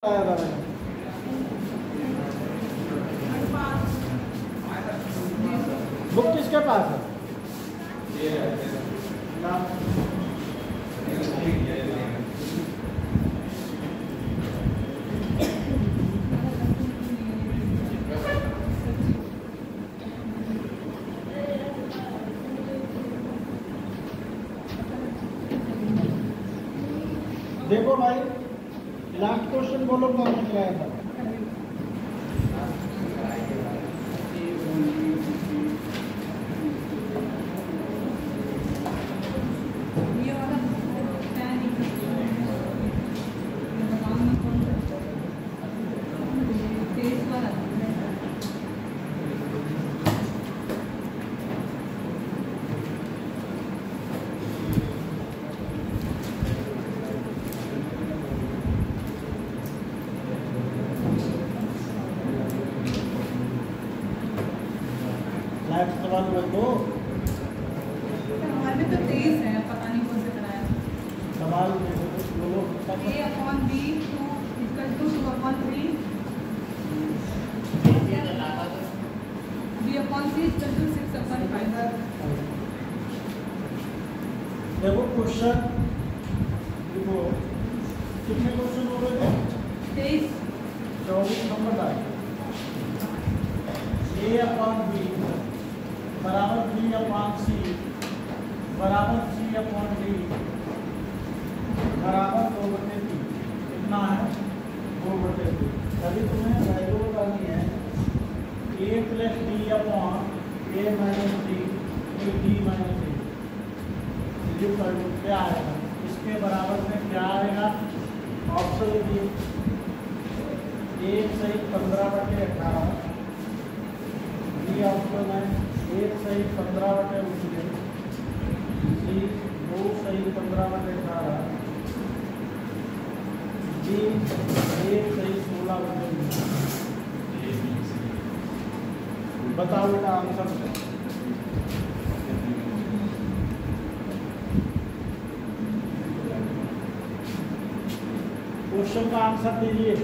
Book किसके पास है? देखो भाई, लास्ट क्वेश्चन बोलो कौन सा आया था? सवाल बोलो। हमारे में तो 23 है, पता नहीं कौन से कराया। सवाल बोलो। A/B 2 = 2/3 B/C = 6/5। देखो क्वेश्चन, देखो कितने क्वेश्चन हो गए थे? 23। 24 नंबर आए। A/B बराबर B/C बराबर C/D बराबर 2/3। कितना है? 2/3। अभी तुम्हें वैल्यू बतानी है A + D/A - D D - D क्या आएगा? इसके बराबर में क्या आएगा? ऑप्शन लिखिए। 1 सही 15/18। बी ऑप्शन है 1 सही 15/19। सी 2 सही 15/18। डी 1 सही 16/19। बताओ बेटा आंसर। क्वेश्चन का आंसर दीजिए।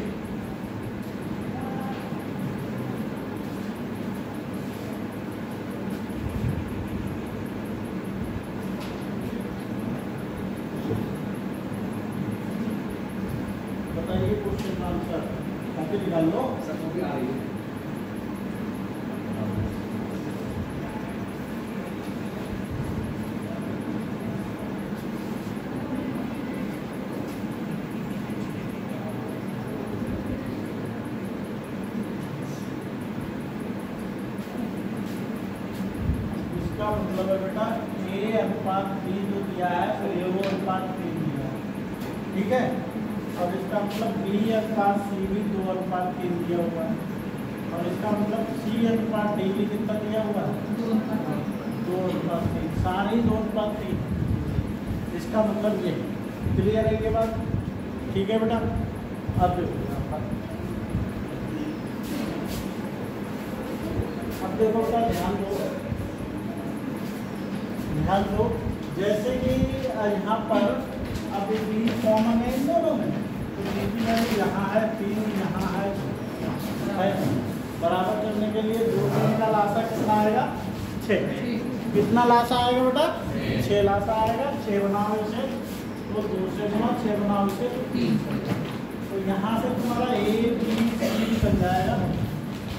बताइए क्वेश्चन का आंसर। कॉपी निकाल लो। सर कॉपी आ रही है। इसका मतलब है बेटा A/B जो दिया है तो ये वो अनुपात 3 दिया है, ठीक है। और इसका मतलब B/C भी 2/3 दिया हुआ है। और इसका मतलब C/D भी कितना दिया हुआ है? 2/3। सारे ही 2/3। इसका मतलब ये क्लियर है के बाद, ठीक है बेटा। अब देखो बेटा, ध्यान दो। जैसे कि यहाँ पर अब B कॉमन है इन दोनों में, तो B की वैल्यू यहाँ है, 3 यहाँ है। बराबर करने के लिए 2 का लासा कितना आएगा? 6। कितना लासा आएगा बेटा? 6 लासा आएगा। 6 बनाओ इसे तो 2 से गुना, 6 बनाओ इसे 3। तो यहाँ से तुम्हारा A B C बन जाएगा।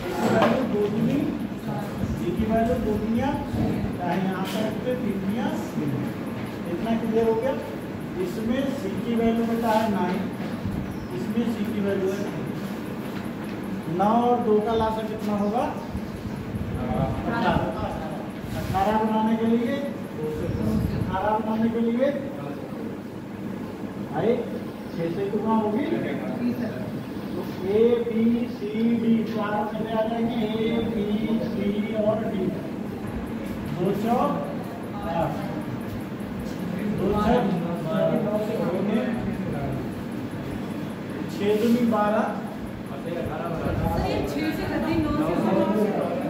इसकी वैल्यू 2 दूनी, C की वैल्यू 2 दूनिया, चाहे यहाँ पर रखते 3 दूनिया। इतना क्लियर हो गया। इसमें C की वैल्यू बेटा है 9, इसमें C की वैल्यू है 9 और 2 का लासा कितना होगा? 18 बनाने के लिए 18 बनाने के लिए भाई 6 से कितना होगी? तो A B C D चार चले आ जाएंगे। A B C और D 2 4 8 2 6 6 दूनी 12।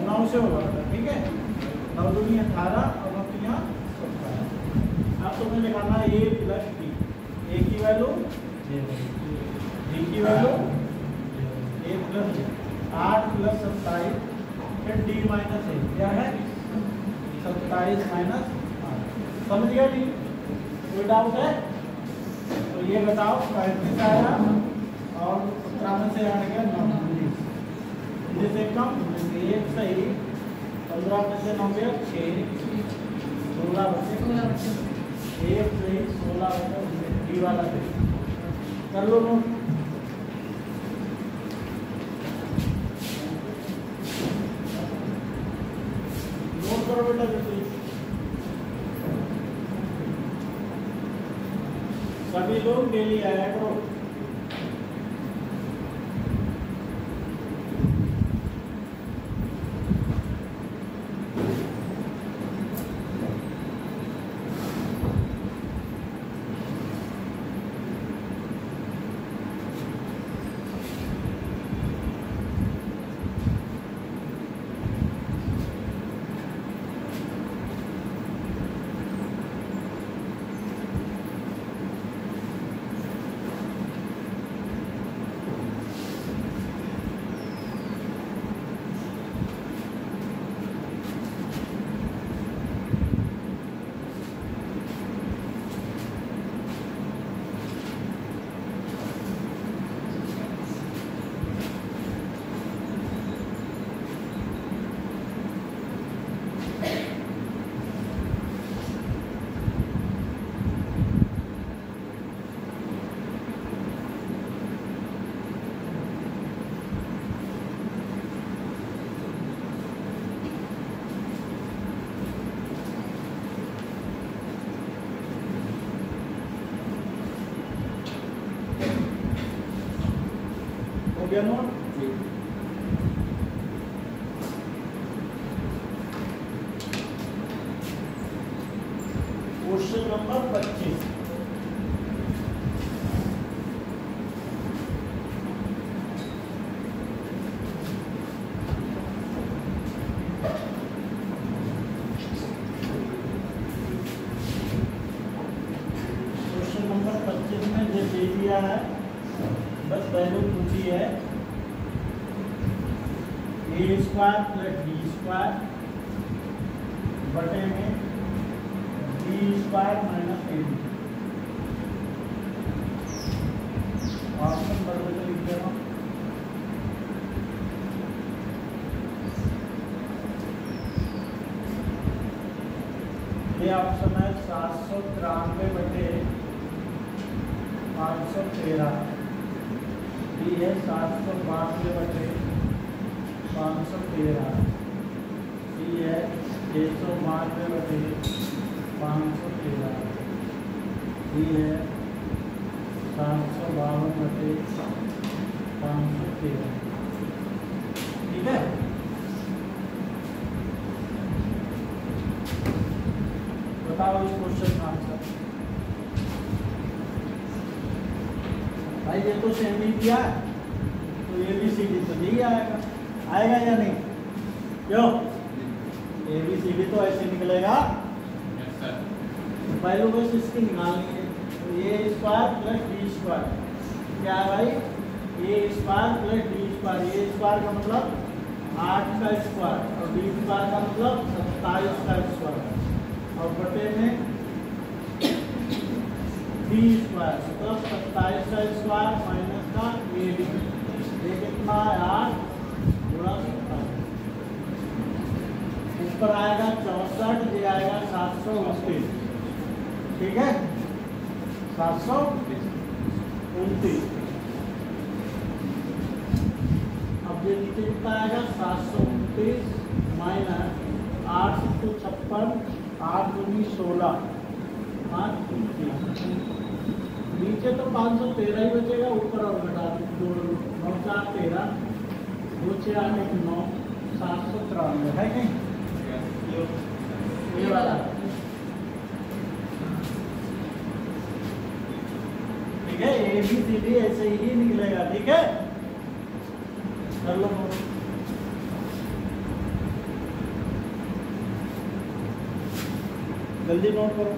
9 से होगा, ठीक है। 9 दूनी 18 और 9 यहाँ 17। अब तुम्हें निकालना है A + D। A की वैल्यू डी की वैल्यू 1 प्लस 8 प्लस 27 फिर डी माइनस 1 क्या है 27 माइनस 8। समझ गया डी? कोई डाउट है? तो ये बताओ 35 आया और 17 में से हट गया 9 से कम 1 सही 15 में से 9 गया 6 16 बचे 1 सही 16 बचे डी वाला सही। कर लो नोट। नोट करो बेटा जल्दी। सभी लोग डेली आया करो। हो गया note? Question number 25। Question number 25 में जो दे दिया है बस वैल्यू पूछी है A square plus D square बटे में D square minus A B. Option बदल के लिख देना। ये ऑप्शन है 793 बटे 513। ये है 792 बटे 513। ये है 692 बटे 513। ये है 752 बटे 513। ठीक है? बताओ इस क्वेश्चन का आंसर। भाई ये तो सेम ही किया तो ए बी सी डी तो नहीं आएगा, आएगा या नहीं? क्यों? ए बी सी डी तो ऐसे निकलेगा। पहले बस इसकी निकालनी है। तो ए स्क्वायर प्लस डी स्क्वायर क्या है भाई? ए स्क्वायर प्लस डी स्क्वायर। ए स्क्वायर का मतलब 8 का स्क्वायर और डी स्क्वायर का मतलब 27 का स्क्वायर और बटे में डी स्क्वायर मतलब 27 का स्क्वायर माइनस का ए डी। ये कितना है 8 गुणा 27। ऊपर आएगा 64, ये आएगा 729। ठीक है? 729। अब ये नीचे कितना आएगा 729 माइनस 8 से 56, 8 दूनी 16, 5 नीचे तो 513 ही बचेगा, ऊपर और घटा दो 9 4 13 2 6 8 1 9 793 है नहीं? ये वाला ठीक है। ए बी सी डी ऐसे ही निकलेगा। ठीक है? कर लो जल्दी नोट करो।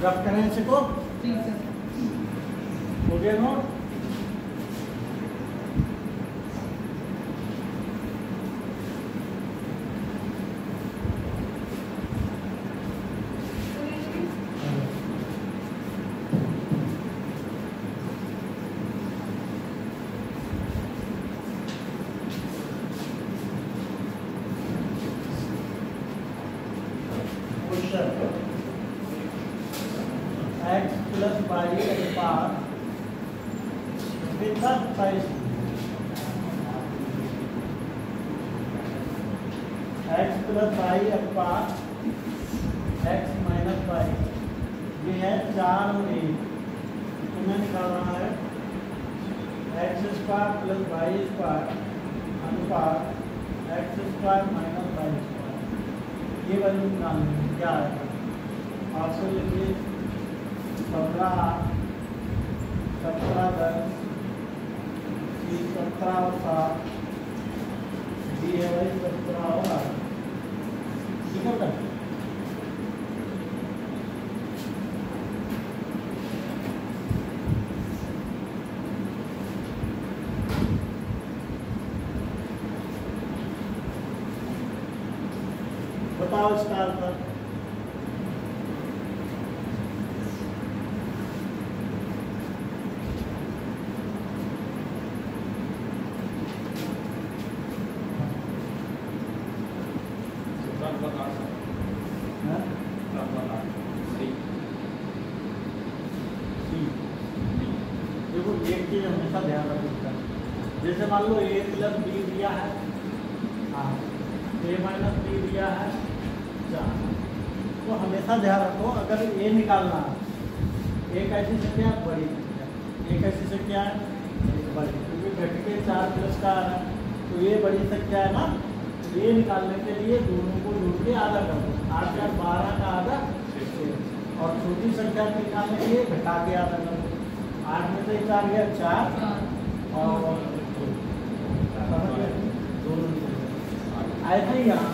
रफ करें इसको, ठीक है हो गया नोट। x plus y अनुपात with the price x plus y अनुपात x minus y, ये है 4 और 1, तुम्हें निकालना है x square plus y square अनुपात x square minus y square, ये वैल्यू निकालनी है। क्या आएगा आपसे, लिखिए 17 17 10 17 और 7 ये है भाई 17 और 8, ठीक है बेटा। बताओ इसका आंसर। देखो एक चीज हमेशा ध्यान रखना, जैसे मान लो a प्लस b दिया है, हाँ a माइनस b दिया है 4, तो हमेशा ध्यान रखो अगर a निकालना है, एक ऐसी संख्या बड़ी संख्या, एक ऐसी संख्या है बड़ी, क्योंकि घट के 4 प्लस का आ रहा है, तो ये बड़ी संख्या है ना, ये निकालने के लिए दोनों को जोड़ के आधा कर दो, 8 या 12 का आधा 6, और छोटी संख्या निकालने के लिए घटा के आधा कर दो, 8 में से 4 गया 4 और दोनों ऐसे ही यहाँ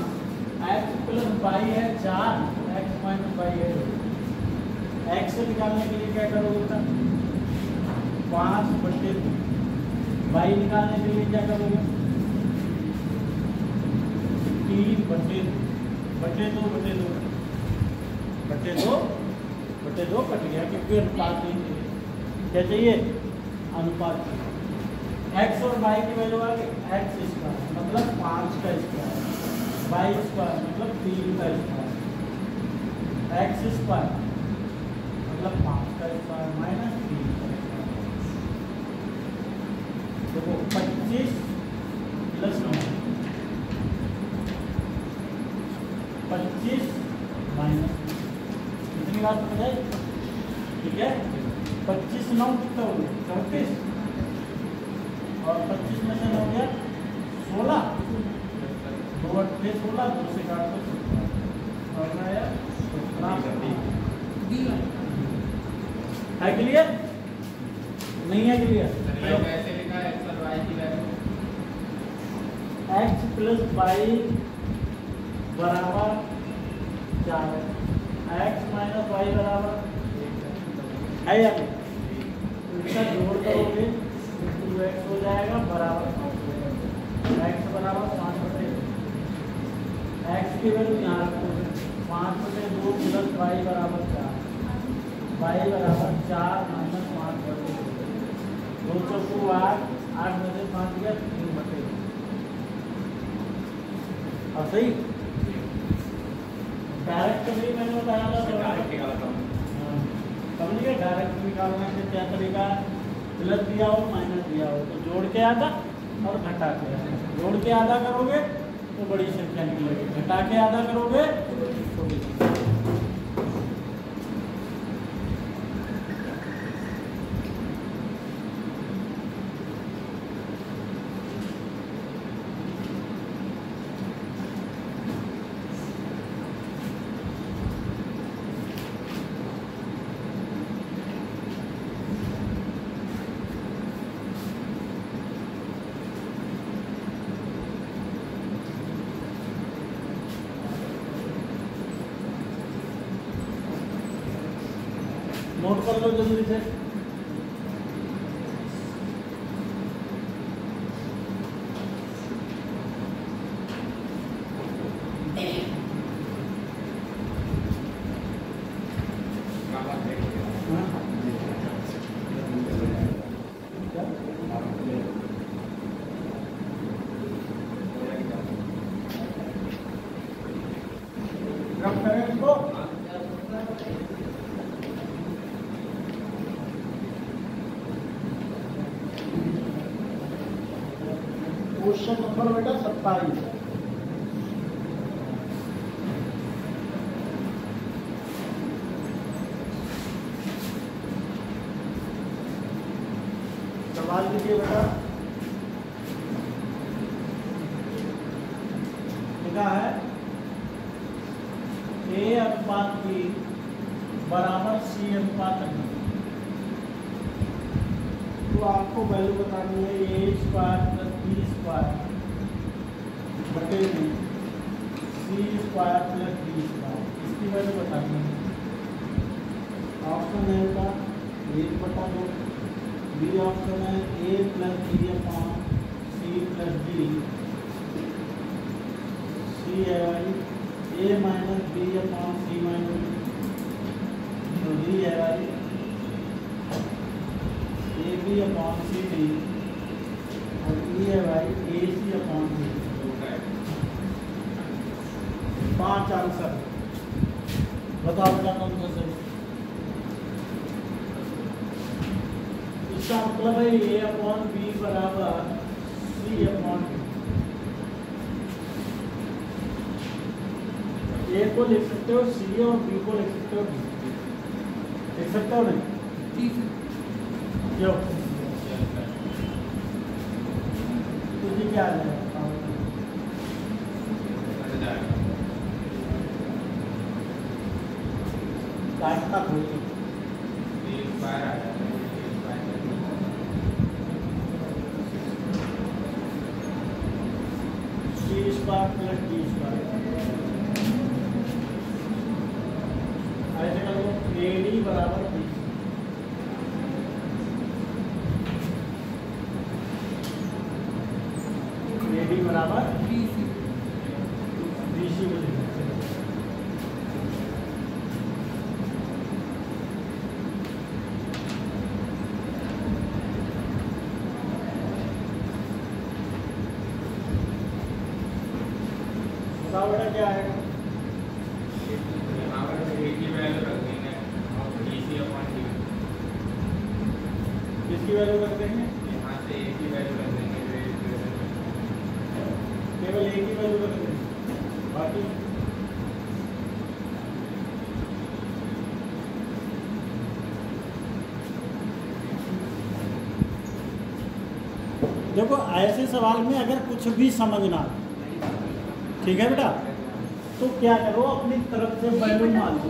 x प्लस y है 4, x माइनस y है 2, x से निकालने के लिए क्या करोगे सर 5/2, y निकालने के लिए क्या करोगे 3/2 कट गया, क्योंकि अनुपात नहीं चाहिए, क्या चाहिए अनुपात चाहिए। x और y की वैल्यू आ गई x स्क्वायर मतलब 5 का स्क्वायर, y स्क्वायर मतलब 3 का स्क्वायर, x स्क्वायर मतलब 5 का स्क्वायर माइनस 3 का स्क्वायर। देखो 25 प्लस 9 25 माइनस, इतनी बात समझ आई, ठीक है। 25 9 कितना हो गया 34, और 25 में से 9 गया 16, 2 8 16, 2 से काट दो 17 है क्लियर, नहीं है क्लियर। कैसे लिखा है x और y की वैल्यू, x प्लस y बराबर 4 है, x माइनस y बराबर है या नहीं, इसका जोड़ करोगे 2x हो जाएगा बराबर x बराबर 5/2, x की वैल्यू यहाँ रखोगे 5/2 प्लस y बराबर 4, y बराबर 4 माइनस 5/2, 2 चौको 8, 8 में से 5 गया 3/2, और सही डायरेक्ट भी मैंने बताया था, समझिए डायरेक्ट निकालने से क्या तरीका है, प्लस दिया हो माइनस दिया हो तो जोड़ के आधा और घटा के आधा, जोड़ के आधा करोगे तो बड़ी संख्या निकलेगी, घटा के आधा करोगे छोटी संख्या। नोट कर लो जल्दी से। रब करें इसको। क्वेश्चन नंबर बेटा 27। सवाल लीजिए बेटा। लिखा है A अनुपात B बराबर C अनुपात B। तो आपको वैल्यू बतानी है A square plus B square बटे B, C square plus B square, इसकी वैल्यू बतानी है। ऑप्शन है का 1/2, बी ऑप्शन है A plus B upon C plus D, C है भाई A minus B upon C minus D, तो D है भाई AB अपॉन CD और E है भाई AC अपॉन D। 5 आंसर बताओ बेटा कौन सा सही। इसका मतलब है A अपॉन B बराबर C अपॉन D। ए को लिख सकते हो सी और बी को लिख सकते हो डी। लिख सकते हो नहीं? ठीक है। क्यों? तुझे क्या आ जाएगा? काटना थोड़ी। सी स्क्वायर प्लस डी स्क्वायर ऐसे कर लो AD बराबर B। AD बराबर BC BC को लिख सकते हैं। बताओ बेटा क्या है? किसकी वैल्यू रख देंगे? केवल एक ही वैल्यू रख देंगे, बाकी देखो ऐसे सवाल में अगर कुछ भी समझना, ठीक है बेटा, तो क्या करो अपनी तरफ से वैल्यू मान लो।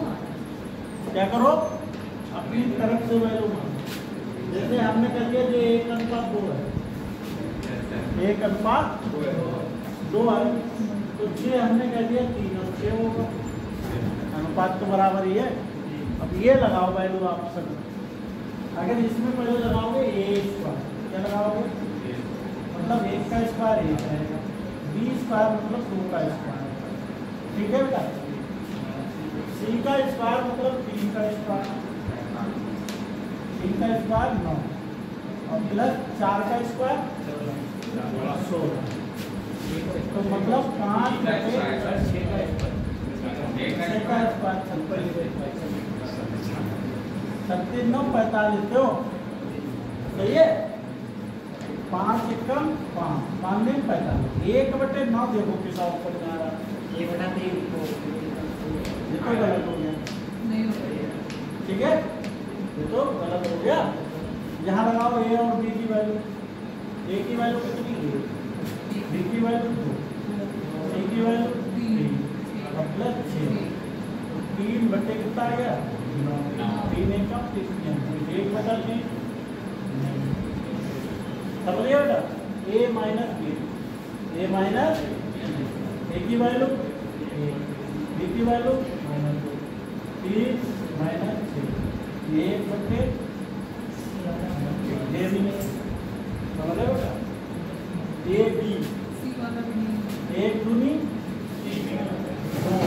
क्या करो? अपनी तरफ से वैल्यू मान लो। जैसे हमने कह दिया जो 1:2 है, 1:2 है, तो 6 हमने कह दिया 3 और 6 होगा, अनुपात तो बराबर ही है। अब ये लगाओ वैल्यू आप सब। अगर इसमें पहले लगाओगे A स्क्वायर, क्या लगाओगे? मतलब 1 का स्क्वायर 1 आएगा, B स्क्वायर मतलब 2 का स्क्वायर, ठीक है बेटा। C का स्क्वायर मतलब 3 का स्क्वायर, 3 का स्क्वायर 9 और प्लस 4 का स्क्वायर 16, तो मतलब 5 बटे 6 का स्क्वायर 36 9 45 क्यों? सही है। 5 एकम 5 5 दिन 45, 1/9 देखो किस ऑप्शन में आ रहा है। ये तो गलत हो गया, नहीं हो रही है। ठीक है, ये तो गलत हो गया। यहाँ लगाओ A और B की वैल्यू। A की वैल्यू कितनी है? B की वैल्यू 2, C की वैल्यू 3 और प्लस 6, 3 बटे कितना आ गया? 9। 3 एकम 3 1/3 समझ लिया बेटा। A minus B, A minus A की वैल्यू 1, B की वैल्यू -2, 3 - 6 1 बटे ए भी नहीं समझ रहे बेटा ए बी सी वाला भी नहीं 1 दूनी 2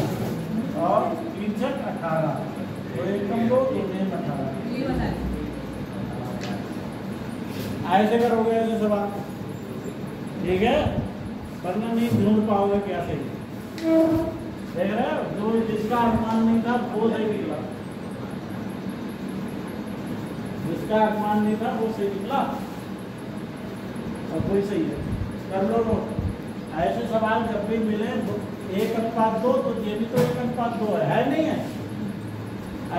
और 3 छक 18 तो 1 कम 2 2 नेम 18 ये वाला है ऐसे करोगे ऐसे सवाल ठीक है वरना नहीं ढूंढ पाओगे क्या सही देख रहे हो जो जिसका अनुमान नहीं था वो सही निकला जिसका अनुमान नहीं था वो सही निकला और कोई सही है कर लो नोट ऐसे सवाल जब भी मिले 1:2 तो ये भी तो 1:2 है नहीं है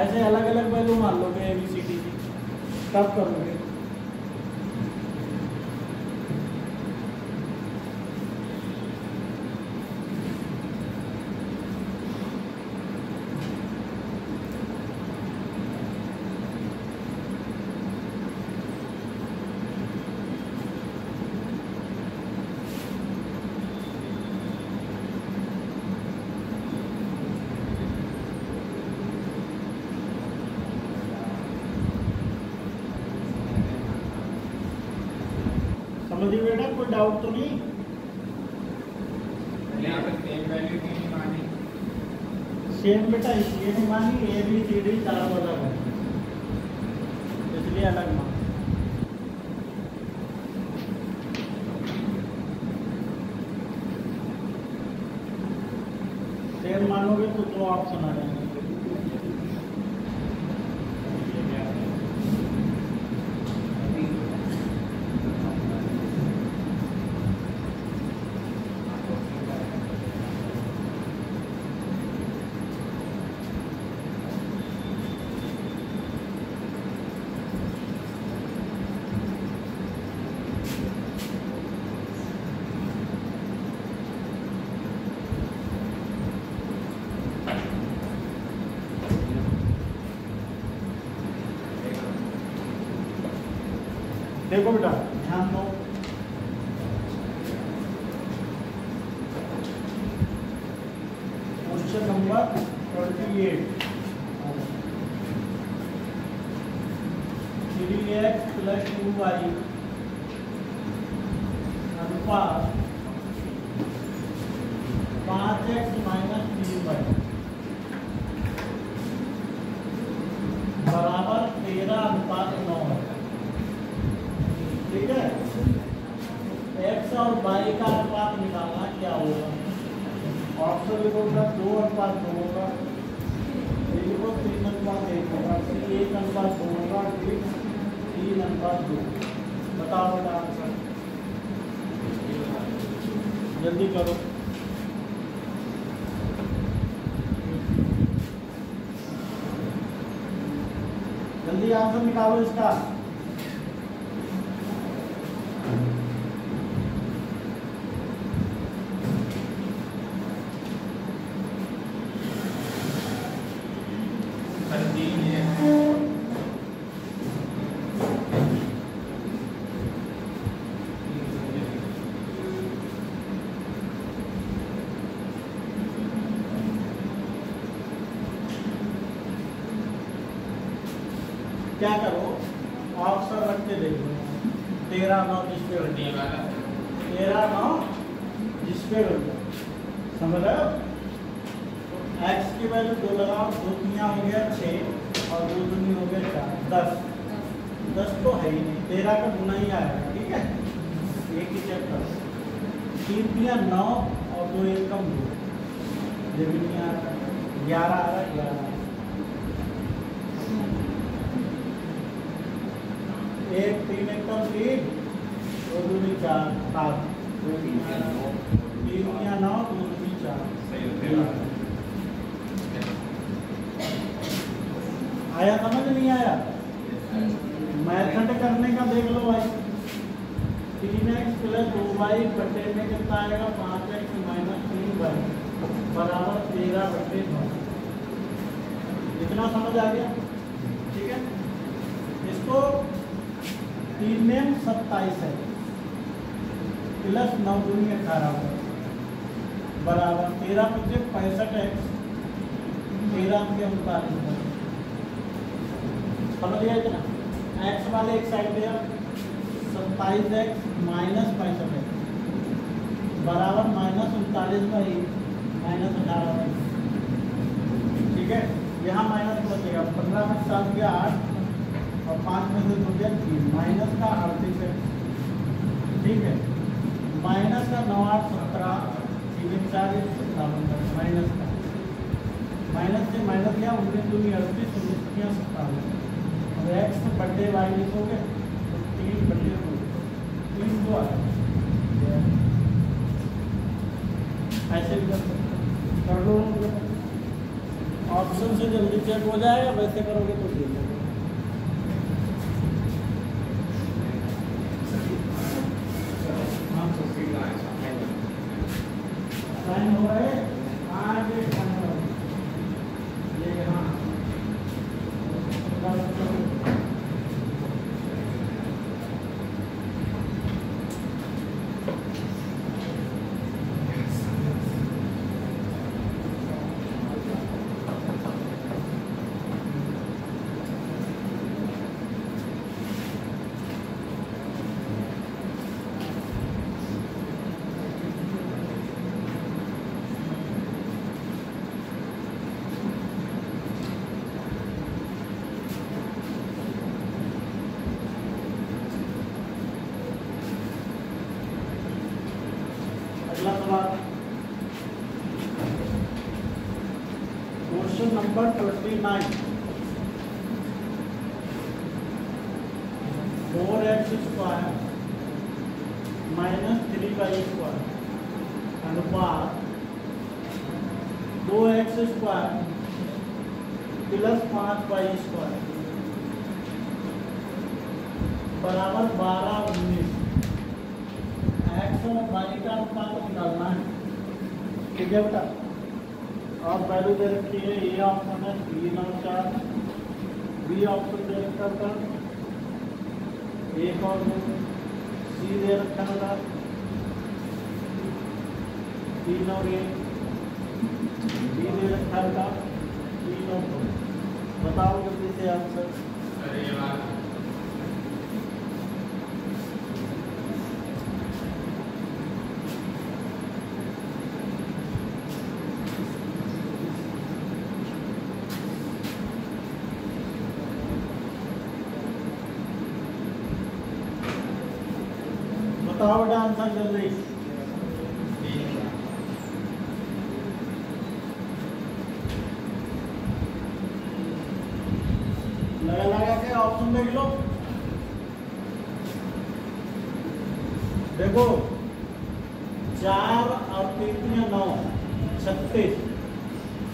ऐसे अलग अलग वैल्यू मान लोगे ABCD की तब करोगे समझिए बेटा कोई डाउट तो नहीं यहाँ पे सेम वैल्यू क्यों नहीं मानी? सेम बेटा इसलिए नहीं मानी ABCD चारों अलग है इसलिए अलग मान सेम मानोगे तो 2 ऑप्शन आ जाएंगे देखो बेटा ध्यान दो क्वेश्चन नंबर 28 3x + 2y अनुपात 5x - 3y बराबर 13:9 है ठीक है x और y का अनुपात निकालना क्या होगा ऑप्शन लिखो 2:2 होगा लिखो 3:1 होगा 1:2 होगा 3:2 बताओ बेटा आंसर जल्दी करो जल्दी आंसर निकालो इसका क्या करो ऑप्शन रख के देखो 13:9 जिस पे बन ये वाला 13:9 जिस पे बन समझ रहे हो x की वैल्यू 2 लगाओ 2 तिया हो गया 6 और 2 दूनी हो गया 4 10 तो है ही नहीं 13 का गुना ही आएगा ठीक है एक ही चेक करो 3 तिया 9 और 2 1 कम 2 ये भी नहीं आ रहा 11 आ रहा 11 एक 3 1 कम 3 2 दूनी 4 7 2 तिया 9 3 तिया 9 2 दूनी 4 आया समझ नहीं आया मेथड करने का देख लो भाई 3x + 2y बटे में कितना आएगा 5x - 3y बराबर 13/9 इतना समझ आ गया ठीक है इसको 3 में 27 है प्लस 9 दूनी 18 बराबर 13 × 65x 13 के 39 समझ गया इतना। एक्स वाले एक साइड पे 27x माइनस 65x बराबर -39/, -18। ठीक है, यहाँ माइनस बचेगा, 15 में 7 गया 8 और 5 में से 2 गया 3, माइनस का 38 है। ठीक है, माइनस का 9 8 17, 3 4 57, माइनस का माइनस से माइनस गया 19 दूनी 38, 19 57। अब एक्स बटे वाई लिखोगे तो 3/2, 3 2 ऐसे भी कर सकते, कर लो। ऑप्शन से जल्दी चेक हो जाएगा, वैसे करोगे तो ठीक है। साइन हो रहे आगे ये यहाँ question number 29। 4x² minus 3y² अनुपात 2x² प्लस 5y² बराबर 12 19। एक्स और वाई का अनुपात निकालना है। ठीक है बेटा, और वैल्यू दे रखी है, ए ऑप्शन है 3 और 4, बी ऑप्शन दे रखा था 1 और 2, सी दे रखा था 3 और 1, डी दे रखा था 3 और 2। बताओ जल्दी से आंसर। बताओ बेटा आंसर जल्दी। लगा के ऑप्शन देख लो। देखो 4 और 3 में 9, 36,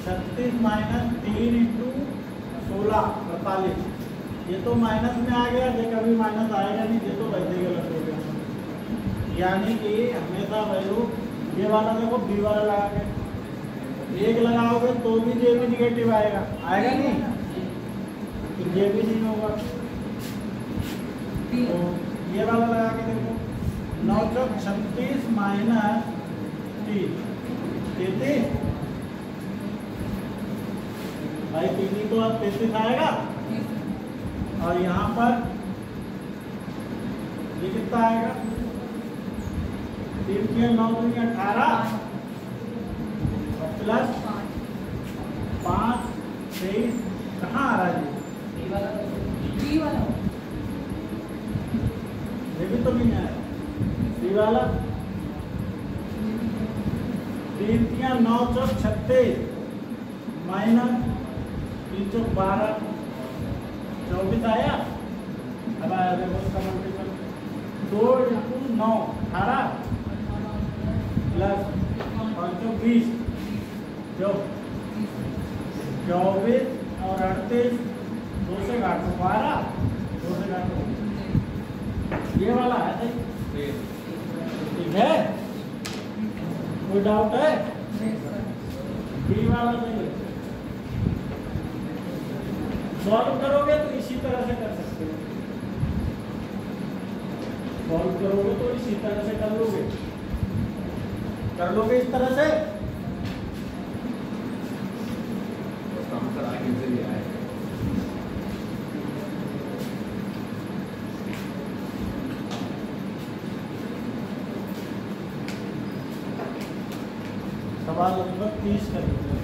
36 माइनस 3 इंटू 16 48। ये तो माइनस में आ गया, ये कभी माइनस आएगा नहीं, ये तो वैसे ही गलत हो गया। यानी कि हमेशा वैल्यू ये वाला देखो बी वाला लगा के 1 लगाओगे तो भी ये भी निगेटिव आएगा, आएगा नहीं तो ये भी नहीं होगा। तो ये वाला लगा के देखो 9 चौक 36 माइनस 3 33 भाई 3 तो अब 33 आएगा। और यहाँ पर ये कितना आएगा 3 के 9 दूनी 18 प्लस 5 23 कहाँ आ रहा है ये भी तो नहीं आया सी वाला। 3 के 9 चौक 36 माइनस 3 चौक 12 24 आया। अब आया देखो उसका मल्टीपल 2 इंटू 9 18 प्लस 5 20 जो 24 और 38 2 से काटो 12 2 से काटो ये वाला है सही। ठीक है, कोई डाउट है? बी वाला नहीं सॉल्व करोगे तो इसी तरह से कर सकते हो। सॉल्व करोगे तो इसी तरह से कर लोगे इस तरह से। सवाल नंबर 30 कर लीजिए।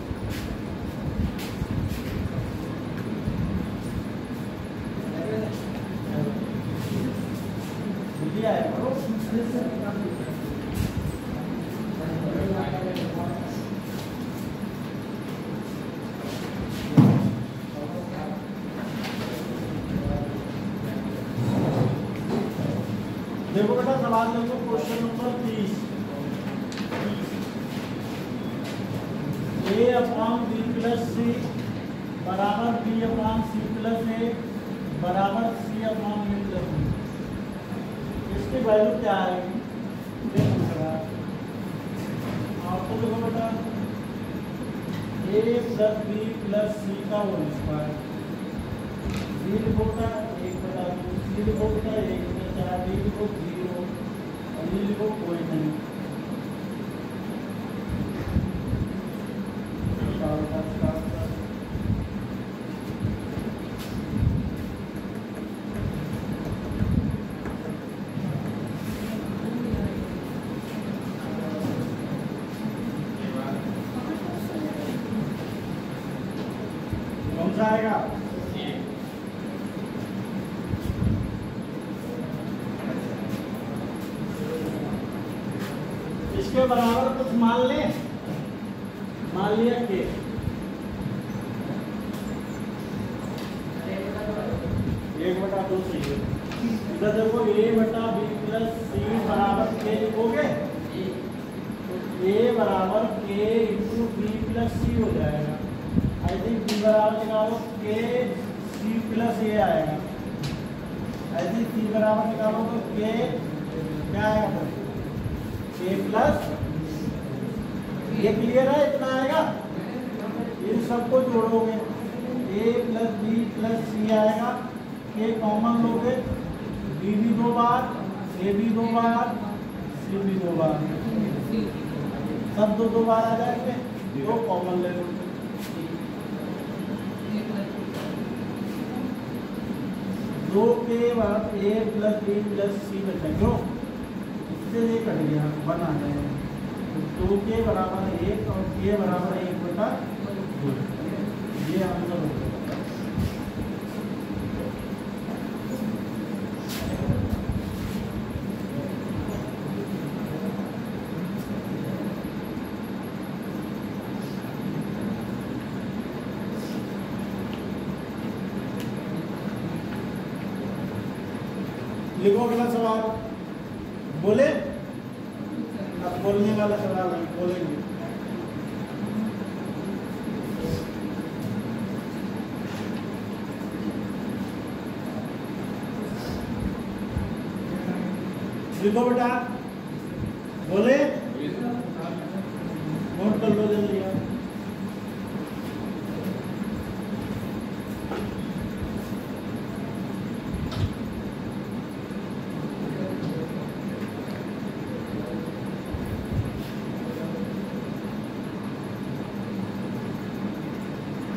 दिया है करो। देखो बेटा सवाल देखो question number 30। a upon b plus C बराबर b upon C plus A बराबर c upon A plus B. इसकी वैल्यू क्या आएगी? आपको देखो बेटा a plus B plus C का होल स्क्वायर बी लिखो बेटा 1/2 सी लिखो बेटा 1/4 डी लिखो 0 और ये लिखो कोई नहीं। कौन सा आएगा? इसके बराबर कुछ मान ले, मान लिया कि 1/2 चाहिए। इधर देखो a/b प्लस सी बराबर k लिखोगे तो a बराबर k इंटू बी प्लस सी हो जाएगा। आई थिंक b बराबर निकालो k c प्लस a आएगा। आई थिंक c बराबर निकालो तो k क्या आएगा? a प्लस ये क्लियर है? इतना आएगा। इन सबको जोड़ोगे a प्लस बी प्लस सी आएगा। a कॉमन लोगे b भी 2 बार a भी 2 बार c भी 2 बार सब 2 बार आ जाएंगे। 2 कॉमन ले लो। 2 के बाद a प्लस बी प्लस सी बचेंगे। इससे ये कट गया 1 आ जाएगा। 2 के बराबर 1 और के बराबर 1/2। ये आंसर हो गया। लिखो अगला सवाल। बोले? अब बोलने वाला सवाल है, बोलेंगे। लिखो बेटा। बोले? नोट कर लो जल्दी।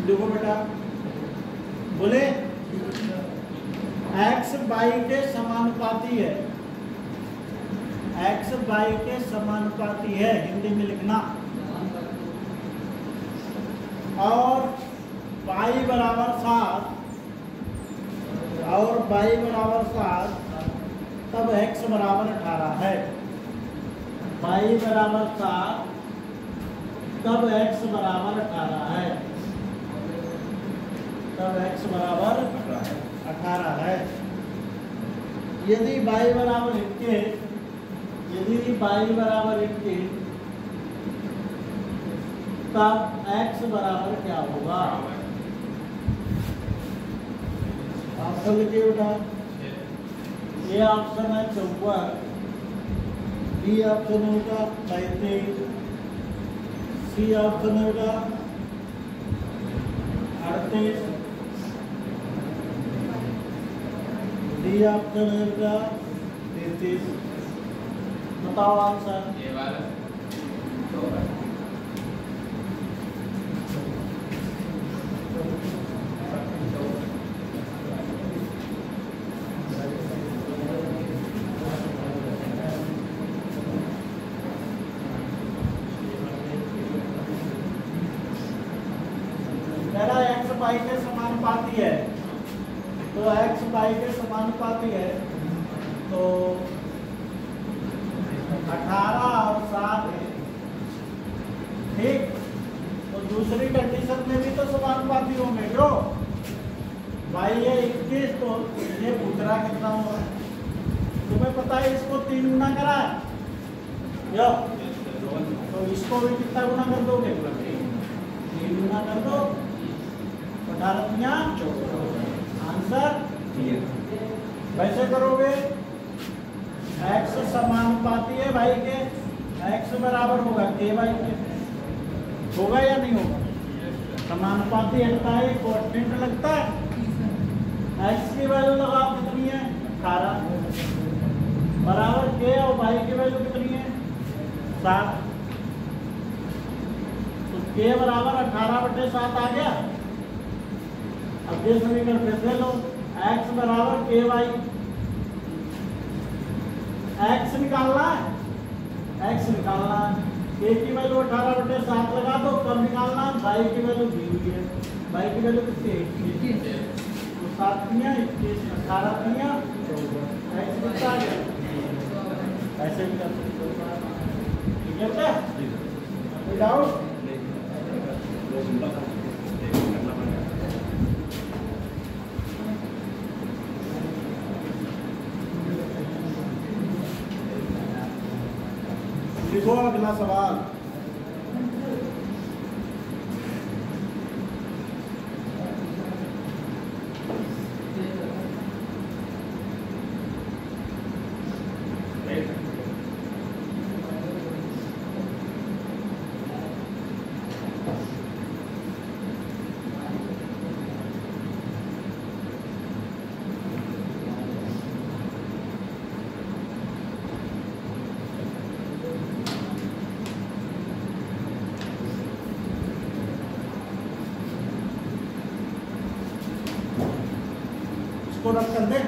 देखो बेटा। बोले? x y के समानुपाती है। x y के समानुपाती है, हिंदी में लिखना। और y बराबर 7 और y बराबर 7 तब x बराबर 18 है। y बराबर 7 तब x बराबर 18 है। तब x बराबर 18 है। यदि y बराबर 21 तब x बराबर क्या होगा? ऑप्शन लिखिए बेटा। ए ऑप्शन है 54, बी ऑप्शन है बेटा 35, सी ऑप्शन है बेटा 38, डी ऑप्शन है बेटा 33। बताओ आंसर। ये वाला x पाई के समानुपाती है, तो x पाई के समानुपाती है, तो 18 और 7 है, ठीक। तो दूसरी कंडीशन में भी तो समानुपाती होंगे, जो भाई ये 21, तो ये पूछना कितना होगा, तुम्हें पता है इसको 3 गुना करा है, यो तो इसको भी कितना गुना कर दोगे, 3 गुना कर दो, 18 आंसर। वैसे करोगे x समानुपाती है भाई के, x बराबर होगा k भाई के, होगा या नहीं होगा, समानुपाती हटता है कोऑर्डिनेट लगता है, x की वैल्यू लगाओ कितनी है 18 बराबर k और भाई की वैल्यू कितनी है 7, तो k बराबर 18/7 आ गया। अब ये समीकरण फिर से लो, x बराबर k वाई, x निकालना है, x निकालना है, k की वैल्यू 18/7 लगा दो, कब निकालना है, y की वैल्यू दी हुई है, y की वैल्यू कितनी है 21, तो 7 तियां 21, 18 तियां, x कितना आ गया, ऐसे भी कर सकते हो, ठीक है क्या, कोई डाउट? लिखो अगला सवाल। इसको रख कर दे,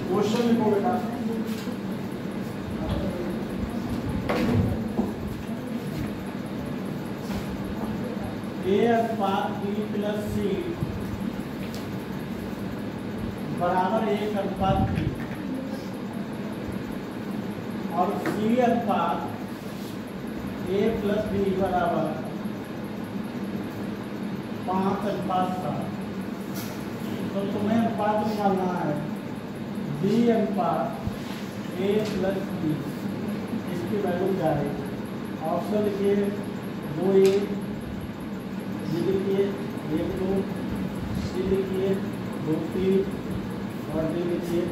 क्वेश्चन लिखो बेटा। A अनुपात B प्लस C बराबर 1 अनुपात B और C अनुपात A प्लस B बराबर 5 अनुपात 7, तो तुम्हें अनुपात निकालना है B अनुपात A प्लस B, इसकी वैल्यू क्या है, ऑप्शन लिखिए 2A, B लिखिए 1 2, C लिखिए 2 3 और D लिखिए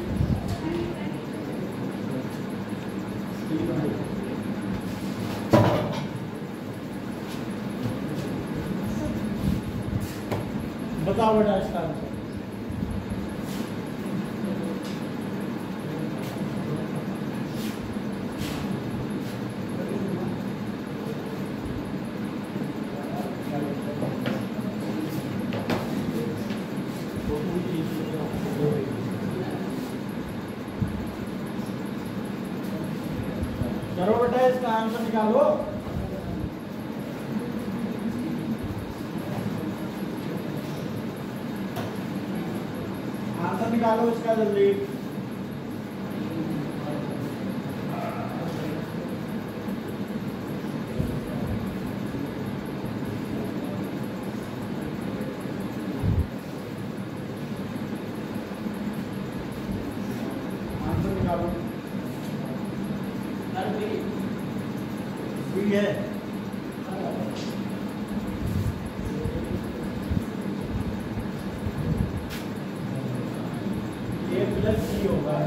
3 बनाइए। बताओ बेटा इसका आंसर। करो बेटा इसका आंसर निकालो। आंसर निकालो इसका जल्दी। आंसर निकालो। ठीक है, A प्लस C होगा।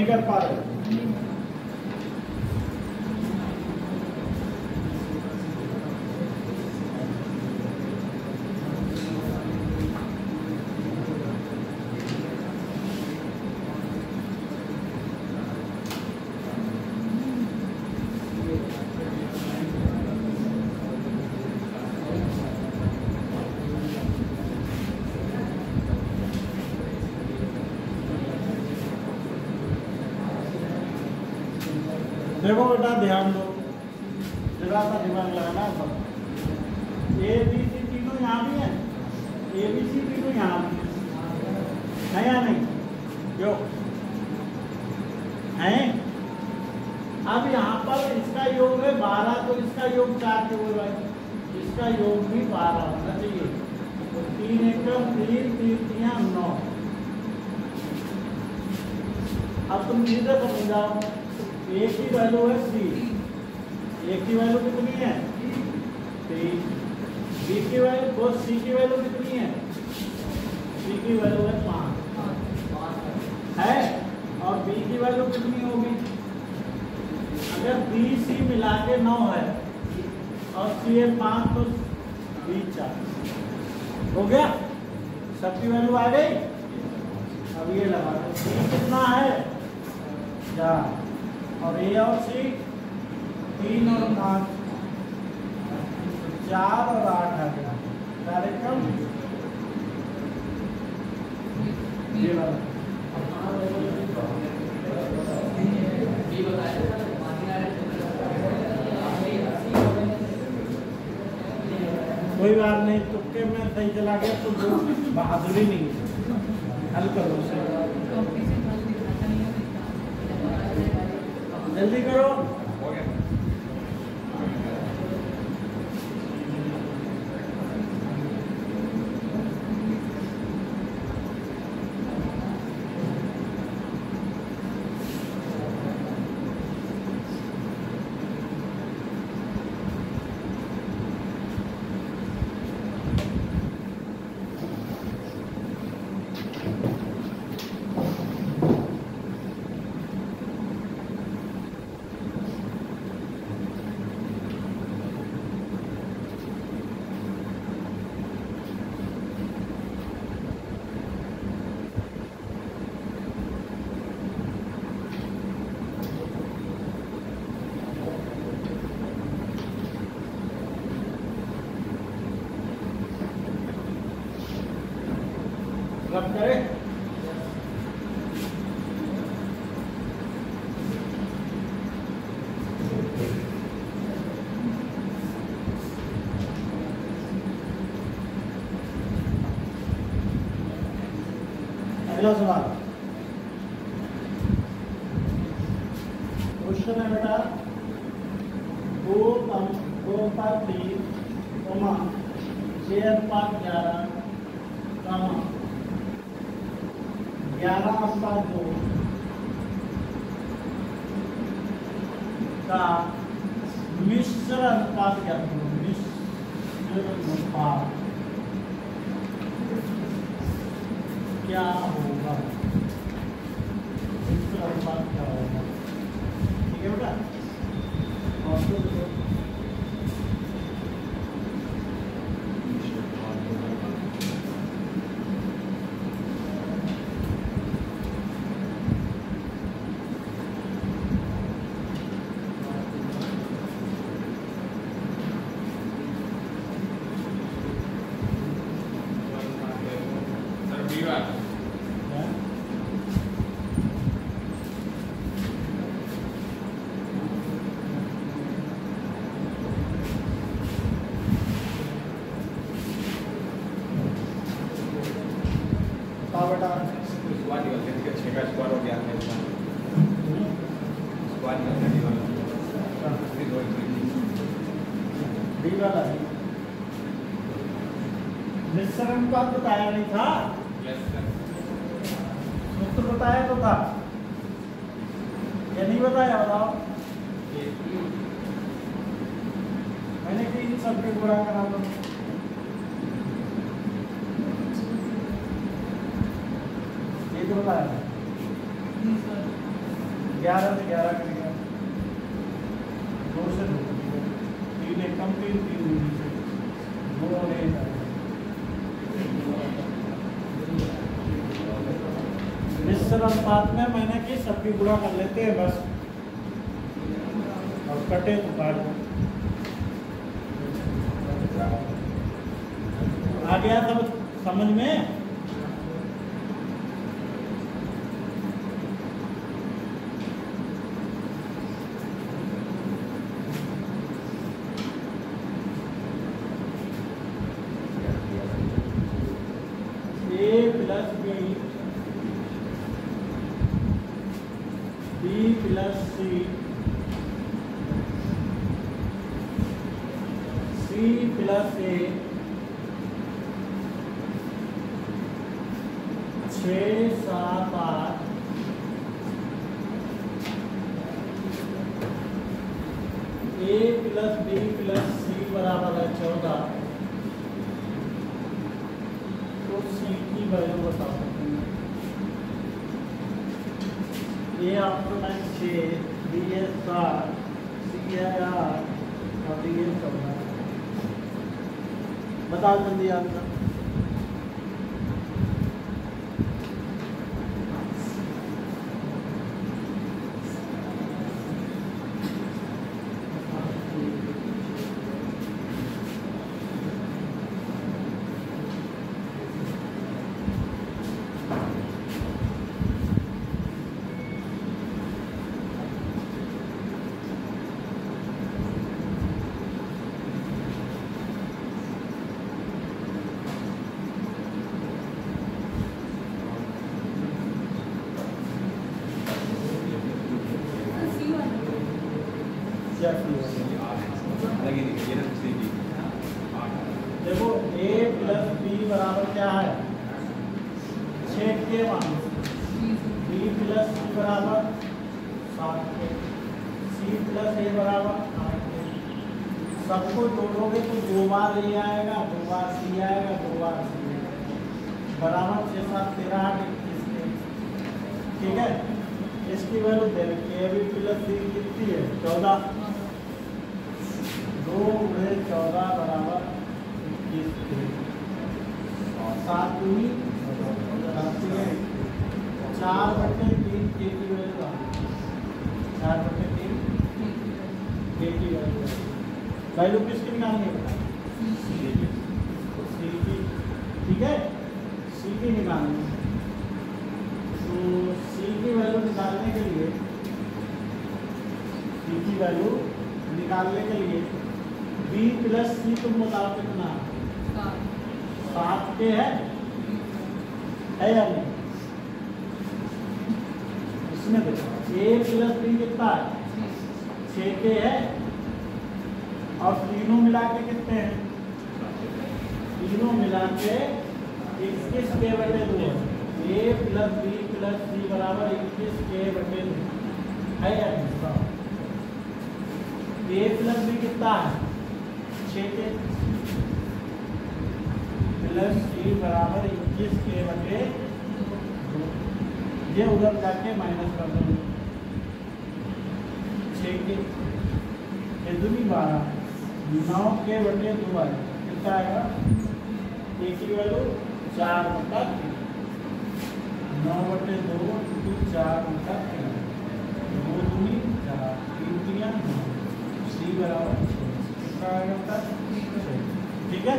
नहीं कर पा रहे? देखो बेटा ध्यान दो, जरा सा दिमाग लगाना सब। ए बी सी तीनों यहाँ भी है, ए बी सी तीनों यहाँ भी है या नहीं? जो है अब यहाँ पर इसका योग है 12, तो इसका योग 4 के बोल भाई, इसका योग भी 12 होना चाहिए। तो 3 एकम 3 3 9। अब तुम सीधे समझ जाओ, ए की वैल्यू है 3, ए की वैल्यू कितनी है 3, बी की वैल्यू, सी की वैल्यू कितनी है, सी की वैल्यू है 5 है, और बी की वैल्यू कितनी होगी? अगर बी सी मिला के 9 है और सी है 5, तो बी 4 हो गया, सबकी वैल्यू आ गई। अब ये लगा दो, सी कितना है 4, और ए और सी 3 और 5, 4 और 8 आ गया। कार्यक्रम ये वाला कोई बात नहीं, तुक्के में सही चला गया तो वो बहादुरी नहीं है, हल करो उसे, जल्दी करो। रब करे अगला सवाल क्वेश्चन है बेटा 2 पर 3 6 अनुपात 11 11 अनुपात 2 का मिश्र अनुपात क्या करो, मिश्र अनुपात क्या होगा, मिश्र अनुपात क्या होगा? ठीक है बेटा, और तो मिश्र अनुपात बताया नहीं था, सूत्र बताया तो था या नहीं बताया? बताओ, मैंने कि सबके गुणा करा दो, ये तो बताया 11 से 11 करेगा, 2 से 2, 3 एक कम, 3 नीचे, 2 और 1 आएगा। मिश्र अनुपात में मैंने कि सबकी गुणा कर लेते हैं बस, और कटे तो काट दो। आ गया सब समझ में? A plus B plus C plus A 6, 7, 8 A plus B plus C बराबर है 14। तो C की वैल्यू बता सकते हैं। A आपको 6, B है 7, C है 8 और D है 14। बताओ जल्दी आंसर। देखो A प्लस B बराबर क्या है 6 के मान, B प्लस C बराबर 7 के, C प्लस A बराबर 8 के। सबको जोड़ोगे तो 2 बार A आएगा, 2 बार C आएगा, 2 बार C आएगा, बराबर 6, 7, 13, 8, 21 के। ठीक है, इसकी वैल्यू दे रखी है। B प्लस C कितनी है 14, 2 गुणे 14 बराबर 21 और 7 दूनी 4/3 के की वैल्यू 4/3 के की वैल्यू किसकी निकालनी है? सी की। ठीक है, सी की निकालनी है। तो सी की वैल्यू निकालने के लिए B प्लस C तुम बताओ कितना? 7 के है या नहीं? इसमें देखो A प्लस B कितना है 6 के है, और तीनों मिला के कितने हैं? तीनों मिला के 21 के बटे 2 है। A plus B plus C बराबर 21 के बटे 2 है या नहीं? A प्लस B कितना है 6 के, प्लस C बराबर 21 के बटे 2। ये उधर जाके माइनस कर दो। 6 के 12, 9 के बटे 2 आएगा, कितना आएगा? A की वैल्यू 4/3, 9/2 × 4/3, 2 दूनी 4, 3 3 9, C बराबर 6। कितना आएगा? 6। ठीक है,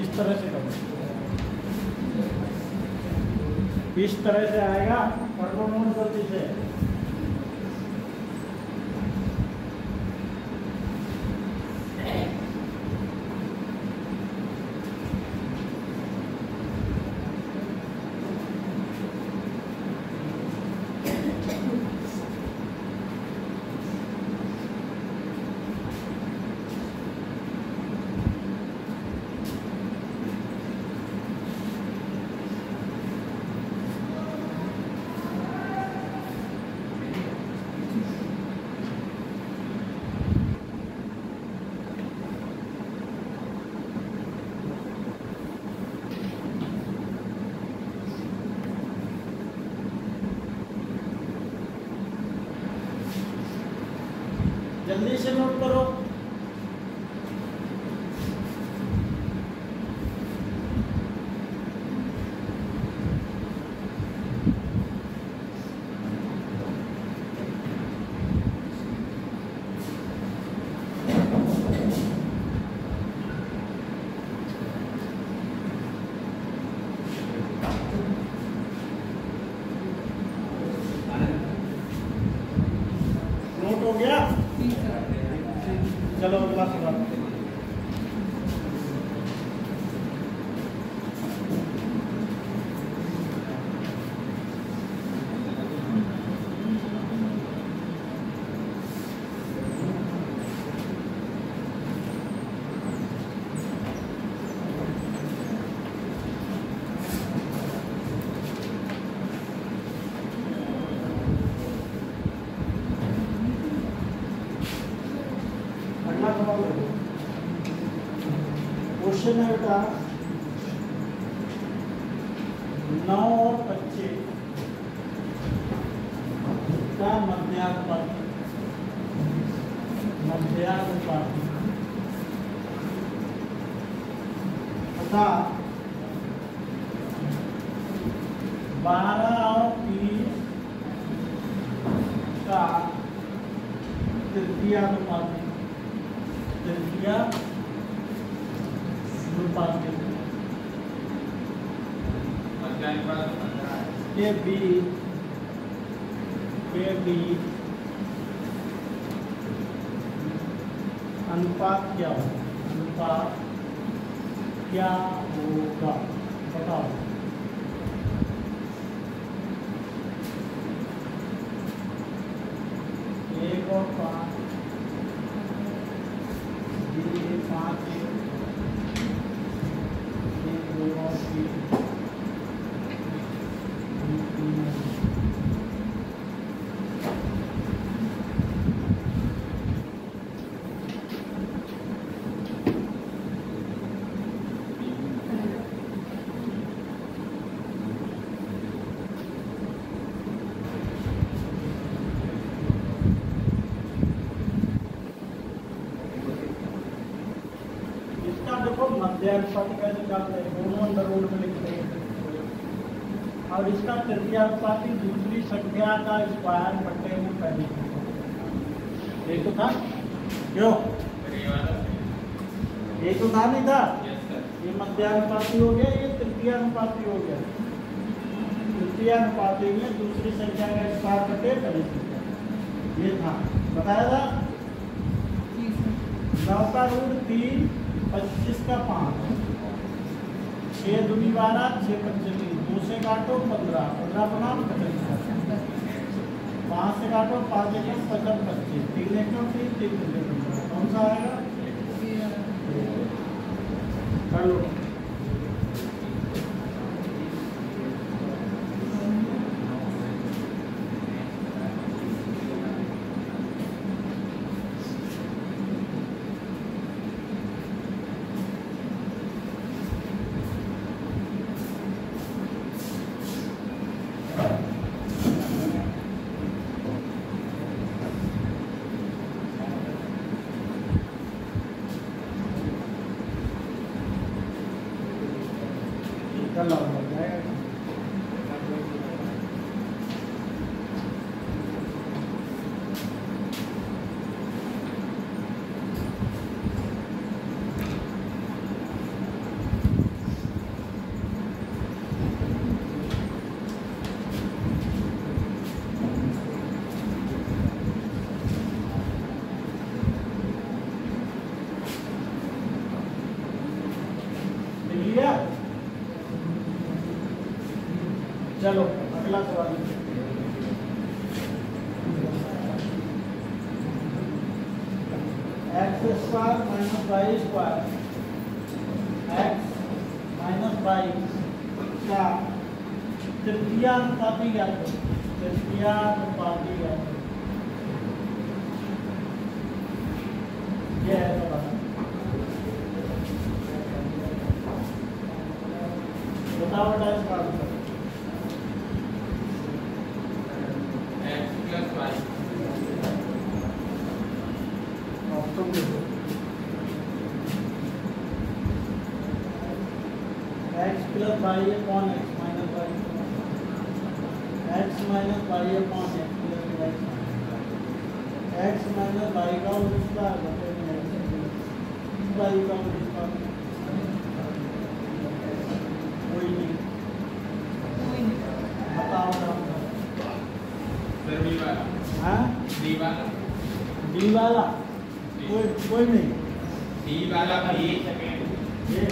इस तरह से करो, इस तरह से आएगा। कर लो नोट जल्दी से। जल्दी से नोट करो। नोट हो गया? ठीक सर। चलो अगला सवाल। अगला सवाल देखो। क्वेश्चन है बेटा 9 और 25 का मध्यानुपात तथा 12 और 30 का तृतीयानुपात के बीच अनुपात क्या होगा? बताओ। एक और 5 ये 5 1 2 और 3 इसका देखो मध्यानुपात कैसे निकालते हैं, दोनों अंडर रूट में लिखते हैं। और इसका तृतीयानुपाती दूसरी संख्या का स्क्वायर बटे में पहली एक तो था, क्यों एक तो था नहीं था? ये मध्यानुपाती हो गया, ये तृतीयानुपाती हो गया। तृतीयानुपाती में दूसरी संख्या का स्क्वायर बटे पहली संख्या, ये था बताया था। ठीक सर। 9 का रूट 3, 25 का 5, 6 दूनी 12, 6 पंचे 3, 2 से काटो 15, 15 बना 55, 5 से काटो 5 एकम 55, 25, 3 एकम 3, 3 पंचे 15, कौन सा आएगा? कर लो। कल हो जाएगा। लिया? चलो अगला सवाल। X square minus Y square X minus Y का तृतीयानुपाती ज्ञात करो। तृतीयानुपाती ज्ञात करो। ये है सवाल। बताओ बेटा इसका answer. X plus Y upon X minus Y, X minus Y upon X plus Y, X minus Y का होल स्क्वायर बटे में एक्स वाई का होल स्क्वायर। कोई नहीं, बताओ सर बी वाला, हाँ बी वाला, डी वाला कोई नहीं, डी वाला भी ये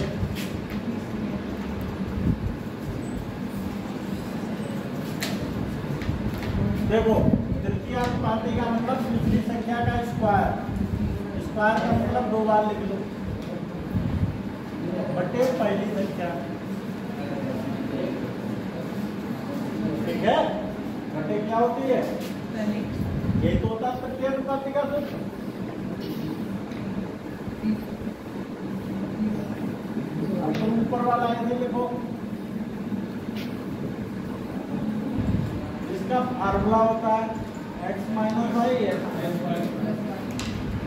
देखो तृतीयानुपाती का मतलब पिछली संख्या का स्क्वायर, स्क्वायर का मतलब 2 बार लिख लो बटे पहली संख्या, ठीक है। बटे क्या होती है, ये तो होता है तृतीयानुपाती का सूत्र। अब तुम ऊपर वाला ऐसे लिखो, इसका फार्मूला होता है x माइनस वाई,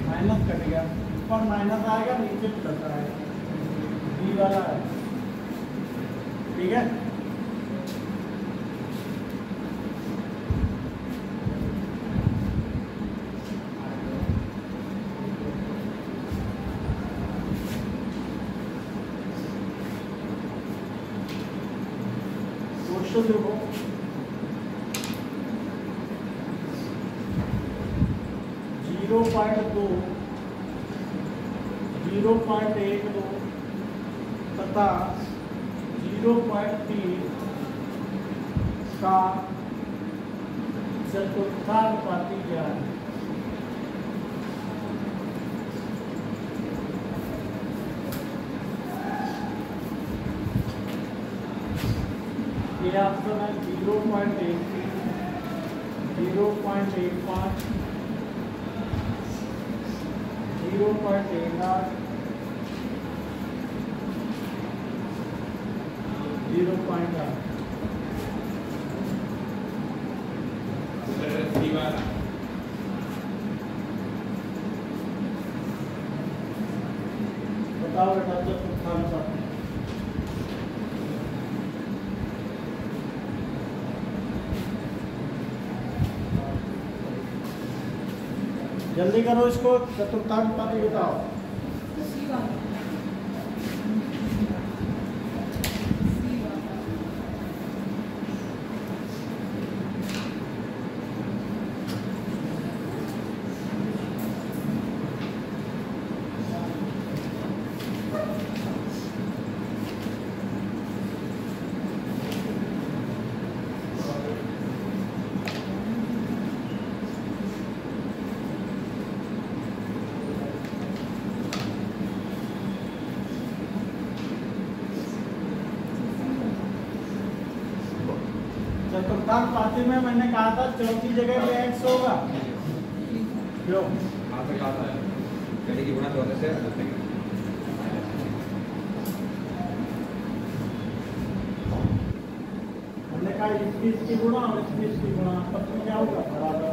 माइनस कट गया, ऊपर माइनस आएगा नीचे प्लस आएगा, डी वाला है, ठीक है। क्वेश्चन देखो, जीरो पॉइंट 2, 0.12 तथा 0.3 का चतुर्थानुपाती क्या है। ये ऑप्शन है 0.83, 0.85, 0.88, 0.8। सर सी वाला, बताओ बेटा चतुर्थानुपाती। जल्दी करो इसको, चतुर्थानुपाती बताओ। चतुर्थानुपाती में मैंने कहा था चौथी जगह पे x होगा, क्यों? कहाँ से कहा था? पहले की गुणा होने से हमने कहा 21 की गुणा और 21 की गुणा, तब तो क्या होगा बराबर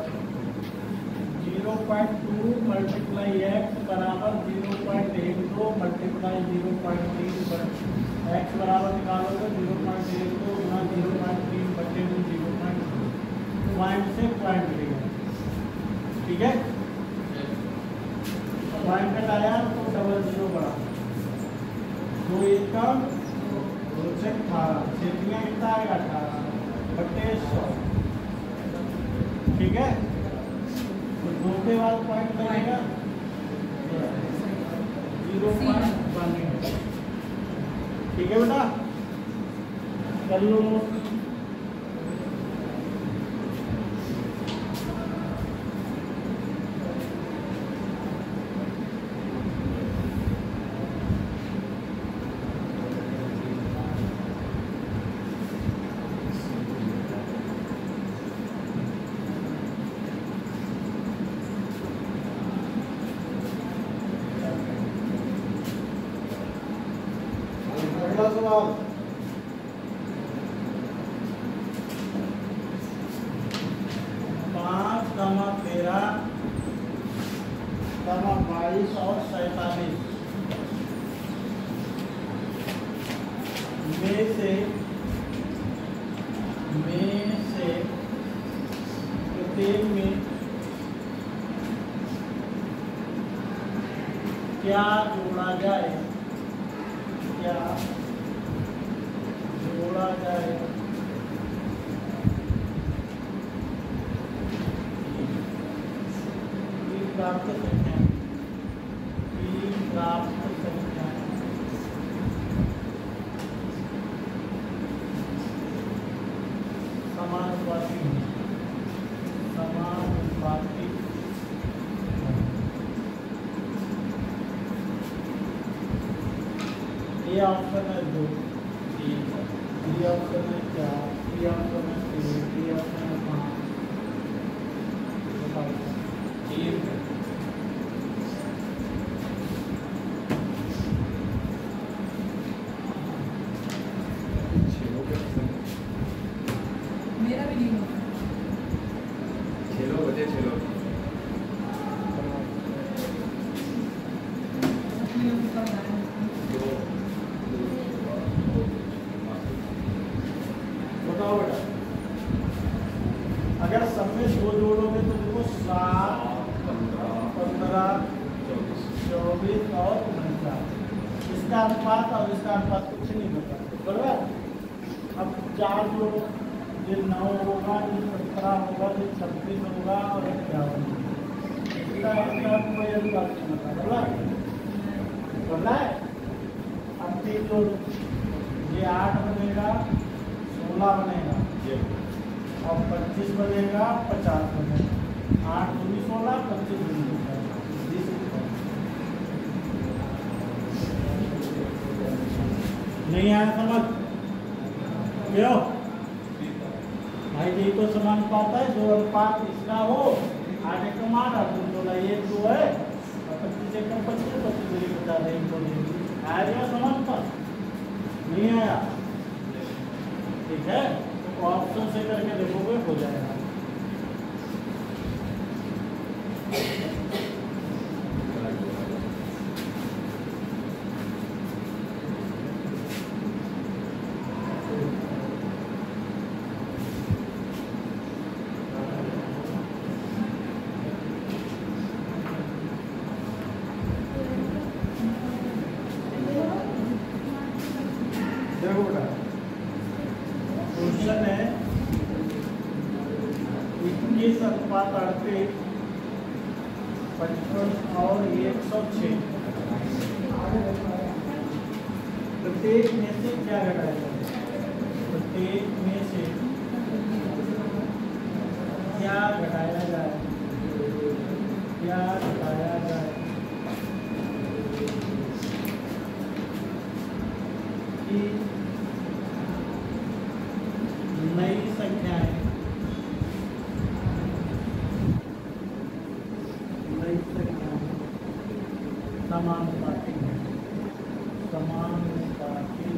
0.2 मल्टीप्लाई x बराबर 0.12 मल्टीप्लाई 0.3, x बराबर निकालोगे 0.12 गुणा 0.3 बटे में 0.2, पॉइंट से पॉइंट मिलेगा, ठीक है। पॉइंट कटाया तो डबल जीरो बढ़ा, 2 1 का 2 से 18, क्षेत्रीय कितना आएगा 18 बटे 100, ठीक है। तो 2 के बाद पॉइंट लगेगा 0.1, ठीक है बेटा, कर लो। अगला सवाल, पाँच कमा 13 कमा 22 और 47 में से प्रत्येक में क्या जोड़ा जाए, क्या जोड़ा जाए प्राप्त संख्या, प्राप्त संख्या समानुपाती ये ऑप्शन है 2, ये ऑप्शन है 4, ये ऑप्शन है 3, ये ऑप्शन है 5। बताओ 3 मेरा भी नहीं होता। 6 लोग बचे, 6 लोग। अपने लोग का बनाया है। बताओ बेटा, अगर सब में 2 जोड़ोगे तो देखो 7, 15, 24 और 49। इसका अनुपात और इसका अनुपात कुछ नहीं बता, बराबर। अब 4 जोड़ो, ये 9 होगा, ये 17 होगा, ये 26 होगा और 51 होगा। इसका कोई अनुपात नहीं बता, बराबर बोला है। अब 3 जोड़ो, ये 8 बनेगा, 16 बनेगा और 25 बनेगा, 50 बनेगा। 8 दूनी 16, 25 दूनी 20। नहीं आया समझ? क्यों भाई, यही तो समानुपात है। जो अनुपात इसका हो 8 एकम 8, 8 दूनी 16, ये 2 है और 25 एकम 25, 25 दूनी 50 है। इनको आएगा समानुपात? नहीं आया, ठीक है। तो ऑप्शन से करके देखोगे हो जाएगा। देखो बेटा, क्वेश्चन है 21 अनुपात 38, 55 और 106। प्रत्येक में से क्या घटाया जाए? प्रत्येक में से क्या घटाया जाए? क्या घटाया जाए? कि नई संख्याएं, समानुपाती है, समानुपाती।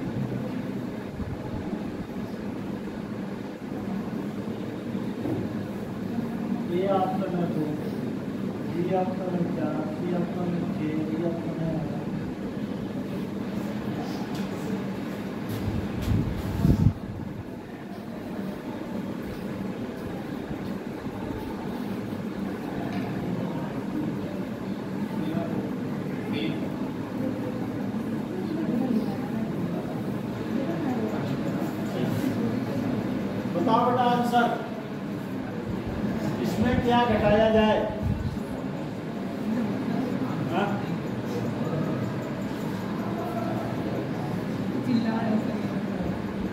ये ऑप्शन है 2, ये ऑप्शन है 4, ये ऑप्शन है 6, ये ऑप्शन है 8। बताओ बेटा आंसर, इसमें क्या घटाया जाए? हाँ? चिल्ला रहे हैं।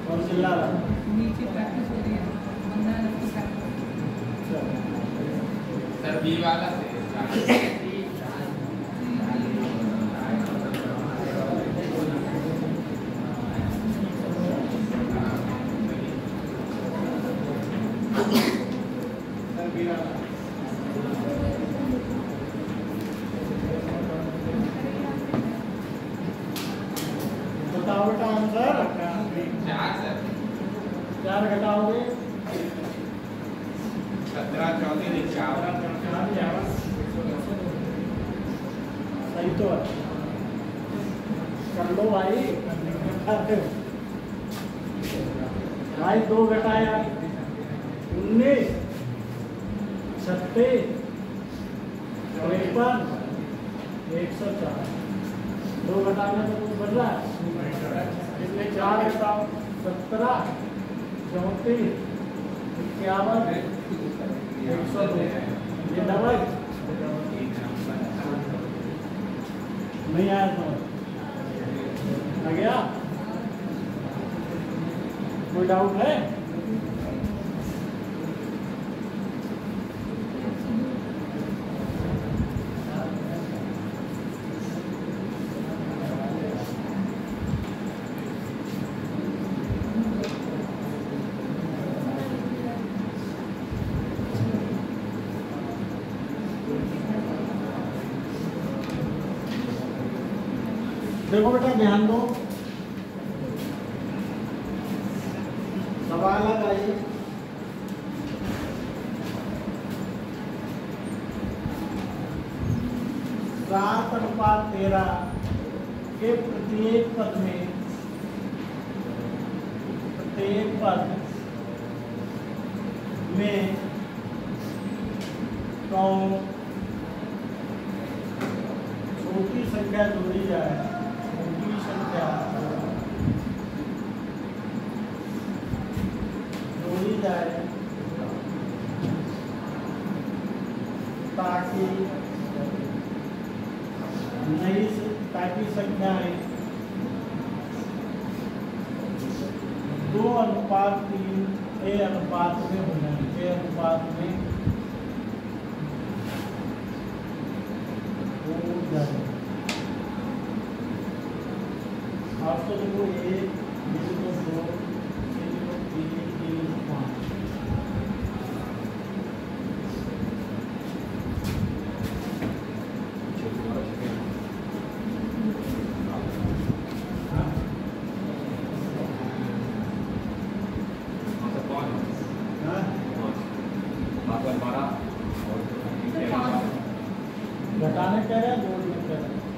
कौन चिल्ला रहा है? नीचे प्रैक्टिस हो रही है, बंदा है उसकी प्रैक्टिस। सर बी वाला से बताओ बेटा आंसर। 4 सर 4 घटाओगे 17, 34, 51। सही तो है, कर लो भाई। भाई 2 घटाया 19 36 53 104 2 घटाने में कुछ बढ़ रहा है इसमें 4 घटाओ 17 34 51 102 ये डबल नहीं आया समझ आ गया कोई डाउट है देखो बेटा ध्यान दो सवाल लगाइए सात अनुपात 13 के प्रत्येक पद में कौन छोटी संख्या जोड़ी जाए छोटी संख्या जोड़ी जाए ताकि संख्याएं 2:3 ए अनुपात में हो जाए ए अनुपात में हो जाए आपको देखो 1 2 3 5 घटाने कह रहे हैं जोड़ने कह रहे हैं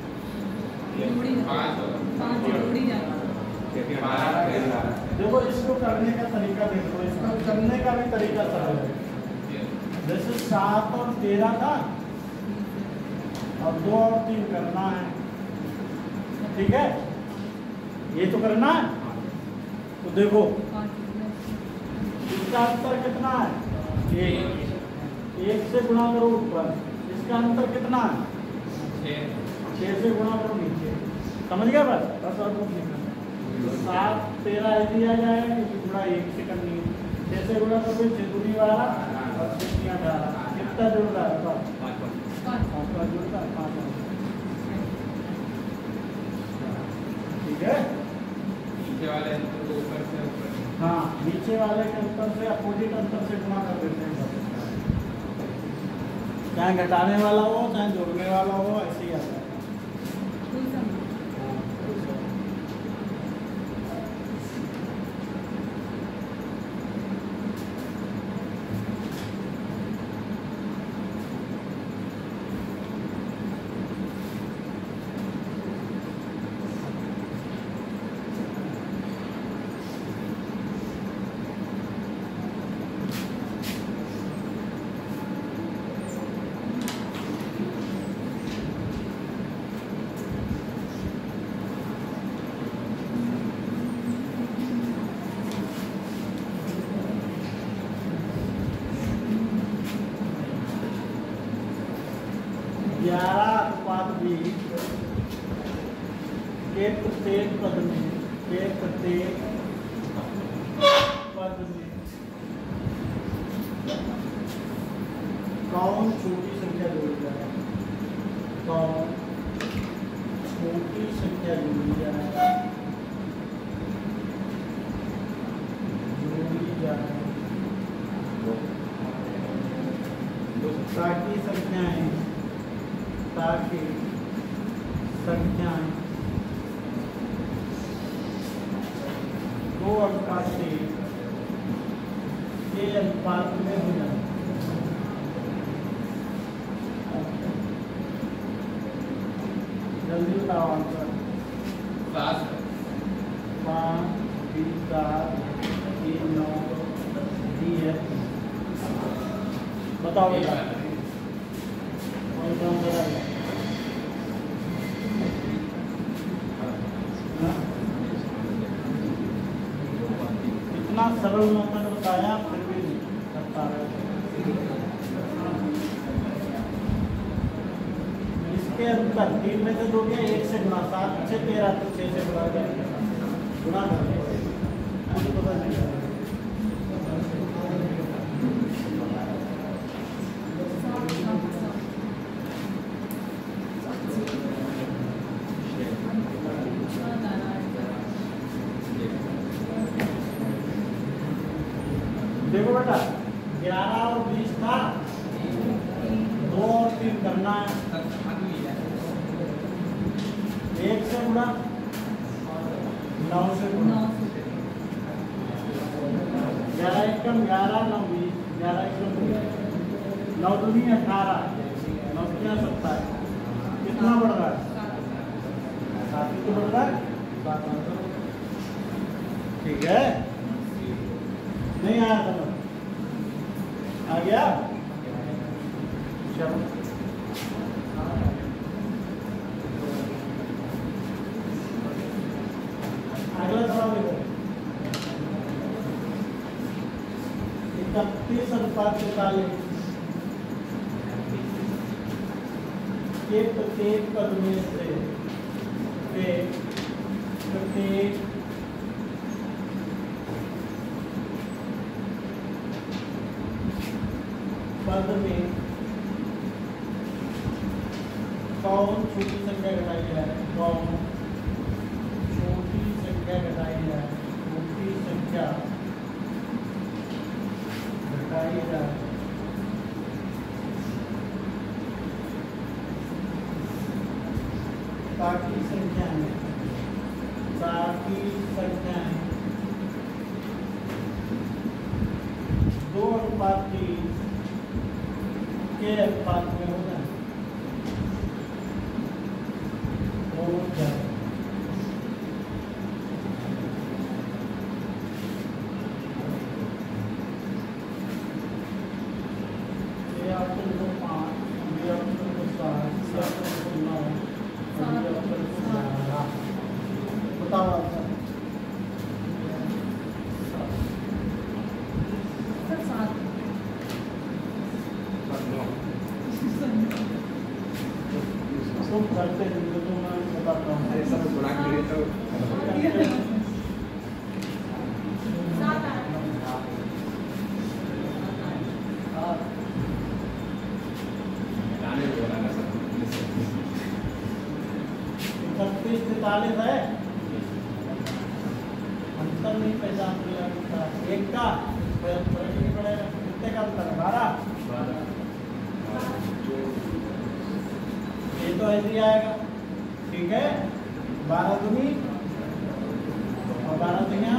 देखो इसको करने का तरीका देखो इसको करने का भी तरीका सरल है जैसे 7 और 13 था अब 2 और 3 करना है ठीक है ये तो करना है तो देखो इसका अंतर कितना है 1 से गुणा करो ऊपर इसका अंतर कितना है 6 से गुणा करो नीचे समझ गया बस और कुछ नहीं करना 7 13 यदि आ जाए गुणा 1 से करनी है 6 से गुणा करो 6 दूनी 12 और 6 तिया 18 कितना जुड़ रहा है बस 5 जुड़ रहा है 5 ठीक है नीचे वाले अंतर को ऊपर से हाँ नीचे वाले के अंतर से अपोजिट अंतर से गुणा कर देते हैं चाहे घटाने वाला हो चाहे जोड़ने वाला हो ऐसे ही आता है के प्रत्येक पद में कौन छोटी संख्या जोड़ी जाए कौन छोटी संख्या जोड़ी जाए ताकि संख्याएं 2 अनुपात 3 के अनुपात में हो जाए जल्दी बताओ आंसर 5 3 7 3 9 बताओ बेटा कौन सा आंसर आएगा? हाँ? इतना सरल मेथड बताया फिर भी नहीं करता है। इसके अंतर 3 में से 2 क्या 1 से गुणा 7 6 13 तो 6 से गुणा कर मुझे पता नहीं है। देखो बेटा 11 और 20 था 2 और 3 करना है 1 से गुणा 9 से गुणा 11 एकम 11 9 20 11 एकम 9 दूनी 18 9 क्या 27 कितना बढ़ रहा है 7 तो बढ़ रहा है ठीक है नहीं आया समझ आ गया चलो अगला सवाल देखो 31:43 के प्रत्येक पद में से प्रत्येक पद में कौन छोटी संख्या घटाई जाए कौन छोटी संख्या घटाई जाए छोटी संख्या घटाई जाए बाकी संख्याएं 2:3 के अनुपात में होगा हो जाए ये ऑप्शन को 5 ये ऑप्शन को 7 ये ऑप्शन को 9 और ये ऑप्शन को 11 बताओ आंसर तुम करते हैं तो मैं बताता हूँ ऐसा कुछ बना के तो लाने बोला ना सर 31:43 है अंतर नहीं पहचान लिया एक का फर्क नहीं पड़ेगा कितने का अंतर 12 ये तो ऐसे ही आएगा ठीक है 12 दूनी और 12 दुनिया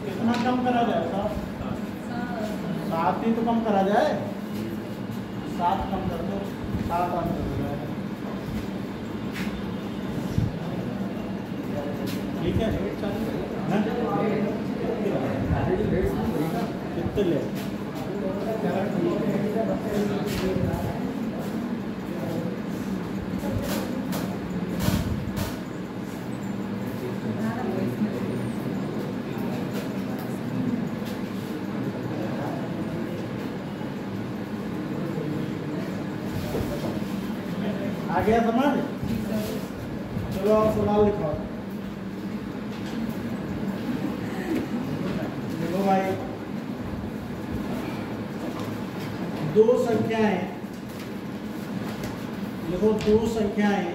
कितना कम करा जाए साहब 7 ही तो कम करा जाए 7 कम कर दो 7 आंसर हो जाएगा ठीक है कितने ले आ गया समझ चलो आप सवाल लिखो देखो भाई 2 संख्याएं देखो 2 संख्याएं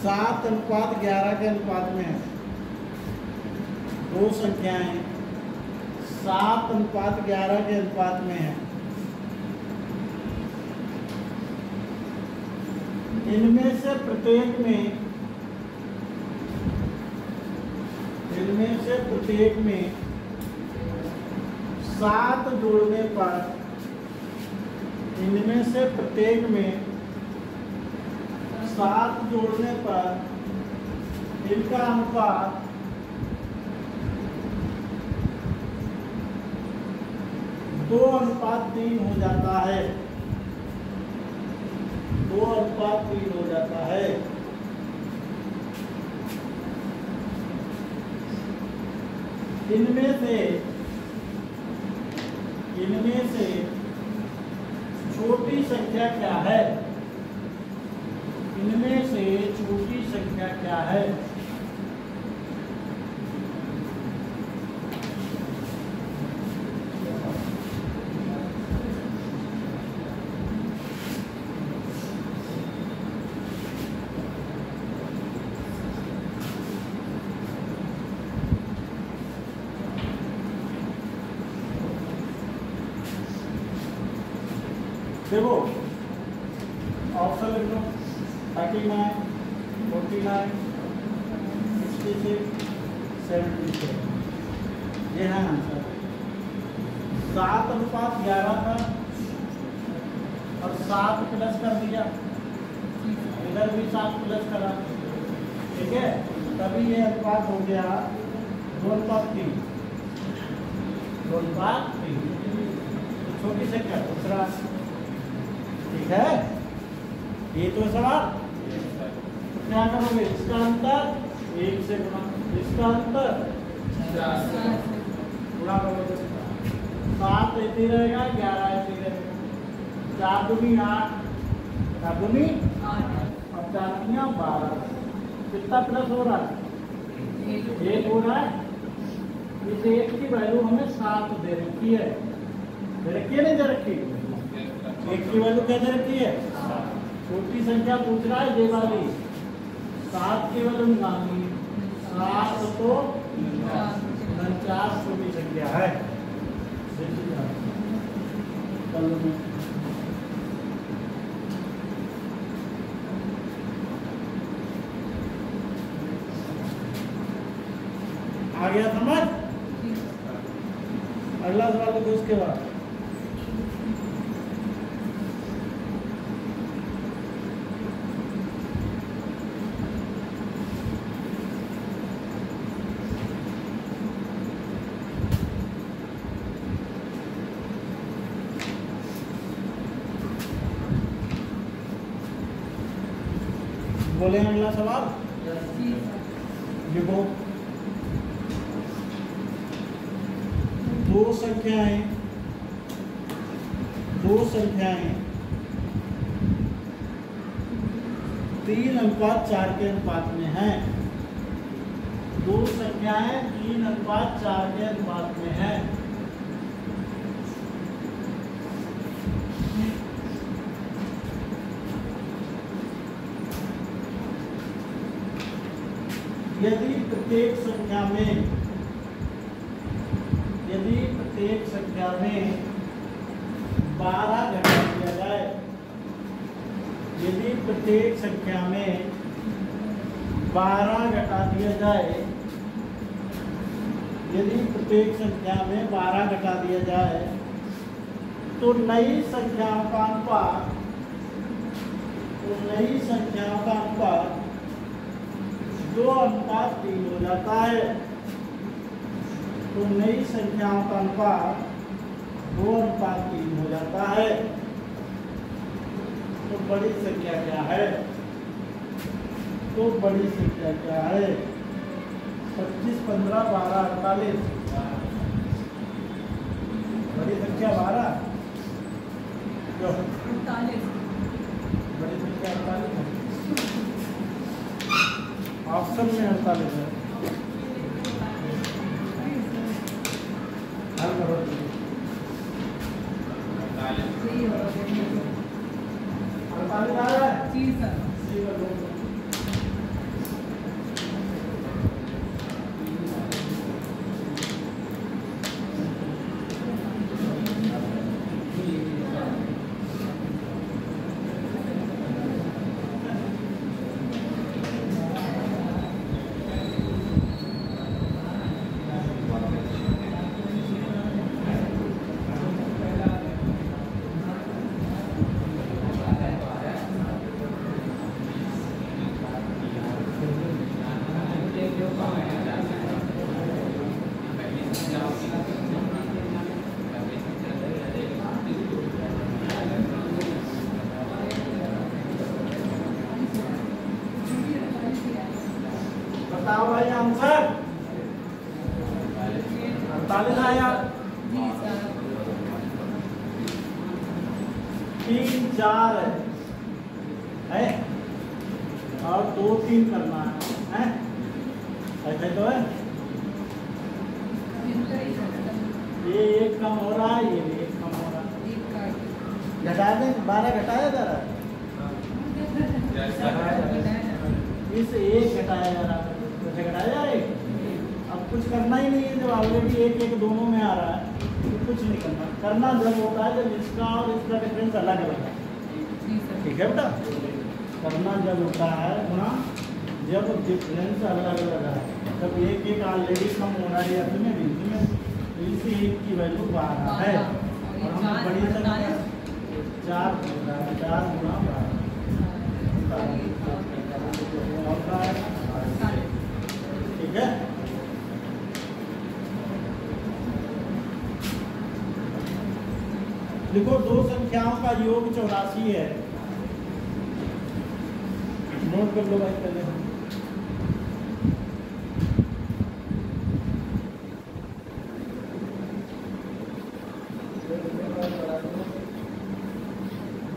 7:11 के अनुपात में है 2 संख्याएं 7:11 के अनुपात में है इनमें से प्रत्येक में 7 जोड़ने पर इनमें से प्रत्येक में 7 जोड़ने पर इनका अनुपात 2 2:3 हो जाता है, 2:3 हो जाता है। इनमें से छोटी संख्या क्या है? इनमें से छोटी संख्या क्या है? देखो ऑप्शन लिख लो, 39, 49, 66, 77, ये है आंसर। 7:11 था और 7 प्लस कर दिया, इधर भी 7 प्लस करा, ठीक है, तभी ये अनुपात हो गया 2:3, 2:3। छोटी संख्या दूसरा, ठीक है, ये तो सवाल। क्या करोगे? इसका अंतर 1 से गुणा, इसका अंतर गुणा करोगे, 7 ऐसे रहेगा, 11 ऐसे रहेगा, 4 दूनी 8, 4 दूनी 8 और 4 दूनिया 12। कितना प्लस हो रहा है? 1 हो रहा है। इस 1 की वैल्यू हमें 7 दे रखी है, नहीं दे रखी? 1 की वैल्यू क्या दे रखी है? छोटी संख्या पूछ रहा है, ये वाली 7 की वैल्यू निकालनी है। 7 तो 49 छोटी संख्या है। आ गया समझ? अगला सवाल देखो उसके बाद। बोले अगला सवाल देखो, दो संख्याएं 3:4 के अनुपात में हैं। 2 संख्याएं 3:4 के अनुपात में हैं। यदि प्रत्येक संख्या में 12 घटा दिया जाए, यदि प्रत्येक संख्या में 12 घटा दिया जाए, यदि प्रत्येक संख्या में 12 घटा दिया जाए, तो नई संख्याओं का अनुपात 2:3 हो जाता है। तो नई संख्याओं का अनुपात 2:3 हो जाता है। तो बड़ी संख्या क्या है? तो बड़ी संख्या क्या है? 25, 15, 12, 48। बड़ी संख्या 12, बड़ी संख्या 48 है। ऑप्शन में 48 है। हल करो। 48 आ रहा है? जी सर। बताओ भाई आंसर 48 आया। जी सर। 3 4 है और 2 3 करना है ऐसे तो है। ये 1 कम हो रहा है, ये भी 1 कम हो रहा है। घटा दें, 12 घटाया जा रहा है, इस 1 घटाया जा रहा है, कैसे घटाया जा रहा है? अब कुछ करना ही नहीं है, जब ऑलरेडी 1 1 दोनों में आ रहा है तो कुछ नहीं करना। करना जब होता है जब इसका और इसका डिफरेंस अलग अलग है, ठीक है बेटा। करना जब होता है गुणा जब डिफरेंस अलग अलग है, जब 1 1 ऑलरेडी कम हो रहा है या तुम्हें गिनती में, तो इस 1 की वैल्यू 12 है और हमें बड़ी संख्या 4 हो रहा है, 4 गुणा 12 ठीक है। देखो 2 संख्याओं का योग 84 है, नोट कर लो भाई पहले।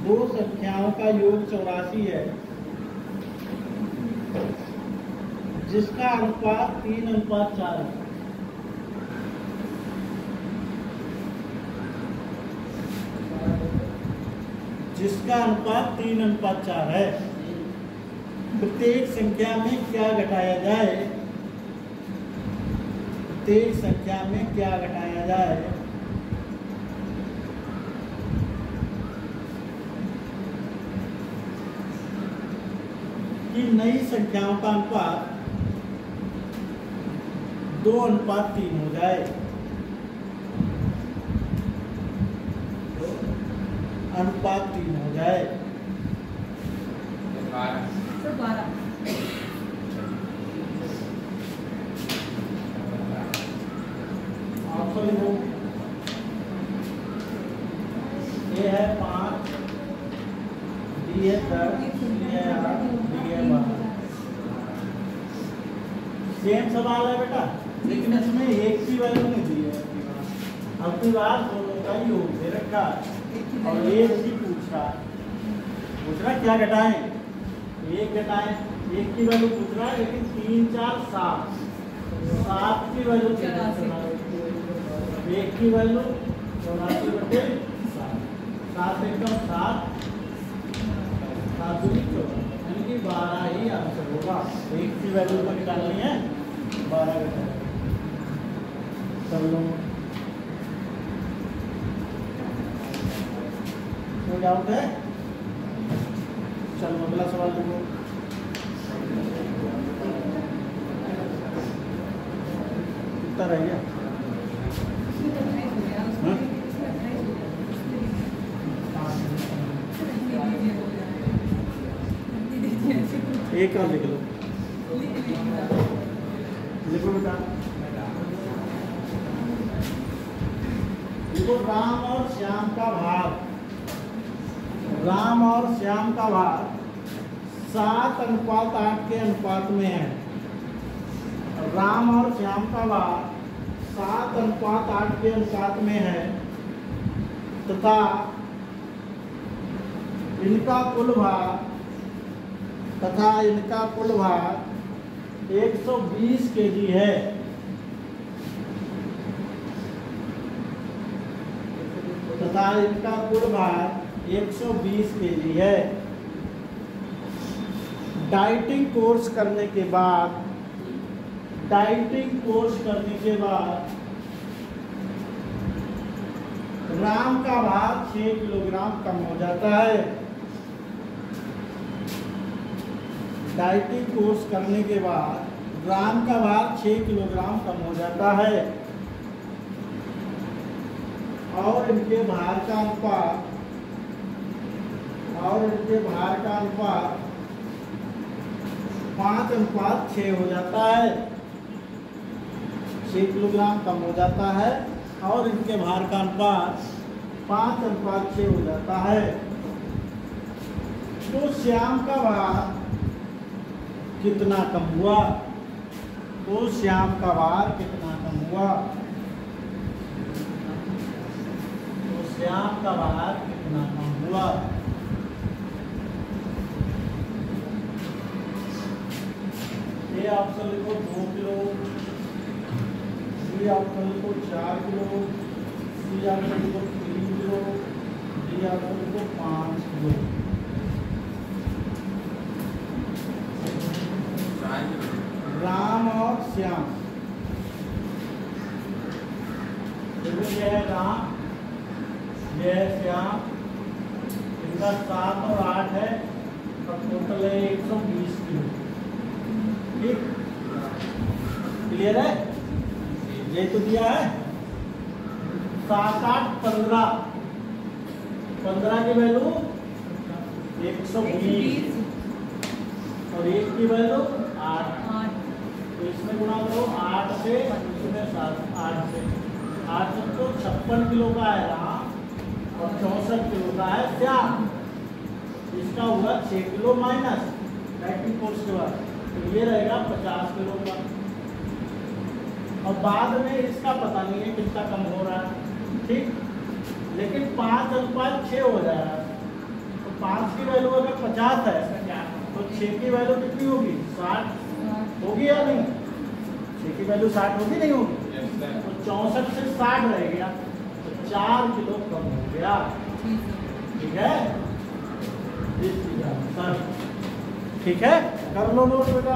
दो संख्याओं का योग 84 है जिसका अनुपात 3:4 है। जिसका अनुपात 3:4 है। प्रत्येक संख्या में क्या घटाया जाए, प्रत्येक संख्या में क्या घटाया जाए, कि नई संख्याओं का अनुपात 2:3 हो जाए। अनुपात 3 हो जाए। 12 ऑप्शन लिखो। ए है 5, डी है 10, सी है 8, डी है 12। सेम सवाल है बेटा, लेकिन इसमें एक की वैल्यू नहीं दी है। अब की बार दोनों का योग दे रखा और एक ही पूछ रहा क्या घटाएं, 1 घटाएं, 1 की वैल्यू पूछ रहा है, लेकिन 3 4 7 7 की वैल्यू 1 की वैल्यू 84/7 7 एकदम 7 7 दूनी 14 यानी कि 12 ही आंसर होगा। 1 की वैल्यू को निकालनी है, 12 घटाएं कर लो। कोई डाउट है? चलो अगला सवाल देखो। कितना रह गया? एक और लिख लो, लिखो बेटा। देखो राम और श्याम का भाग, राम और श्याम का भाग 7:8 के अनुपात में है। राम और श्याम का भाग 7:8 के अनुपात में है तथा इनका कुल भाग 120 kg है। तथा इनका कुल भार 120 kg है। डाइटिंग कोर्स करने के बाद राम का भार 6 किलोग्राम कम हो जाता है। डाइटिंग कोर्स करने के बाद राम का भार 6 किलोग्राम कम हो जाता है और इनके भार का अनुपात 5:6 हो जाता है। 6 किलोग्राम कम हो जाता है और इनके भार का अनुपात 5:6 हो जाता है। तो श्याम का भार कितना कम हुआ? तो श्याम का भार कितना कम हुआ? तो श्याम का भार कितना कम हुआ? ये ऑप्शन लिखो 2 किलो, बी ऑप्शन लिखो 4 किलो, सी ऑप्शन लिखो 3 किलो, डी ऑप्शन लिखो 5 किलो। राम और श्याम, ये है राम, ये है श्याम, इनका 7 और 8 है और टोटल है 120 किलो। ठीक, क्लियर है? ये तो दिया है 7, 8, 15, 15 की वैल्यू 120 और 1 की वैल्यू 8। तो इसमें गुणा करो 8 से, इसमें 7, 8 से, 8 तो 56 किलो का है राम और 64 किलो का है श्याम। इसका हुआ 6 किलो माइनस बैकिंग फोर्स के बाद, तो ये रहेगा 50 किलो का। और बाद में इसका पता नहीं है कितना कम हो रहा है, ठीक, लेकिन 5:6 हो जाएगा। तो 5 की वैल्यू अगर 50 है तो 6 की वैल्यू कितनी होगी? 60 होगी या नहीं? 6 की वैल्यू 60 होगी, नहीं होगी? तो 64 से 60 रह गया, तो 4 किलो कम हो गया। ठीक है, सर ठीक है, कर लो नोट बेटा।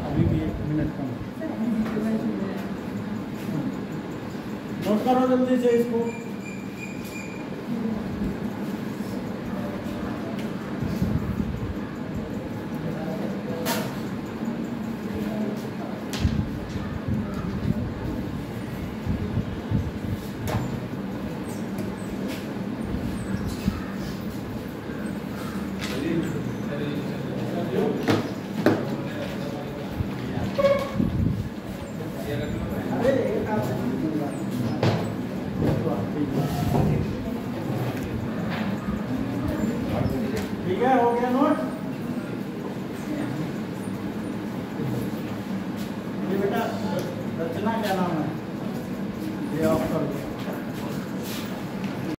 अभी भी 1 मिनट कम, नोट करो जल्दी से इसको। ठीक है, हो गया नोट।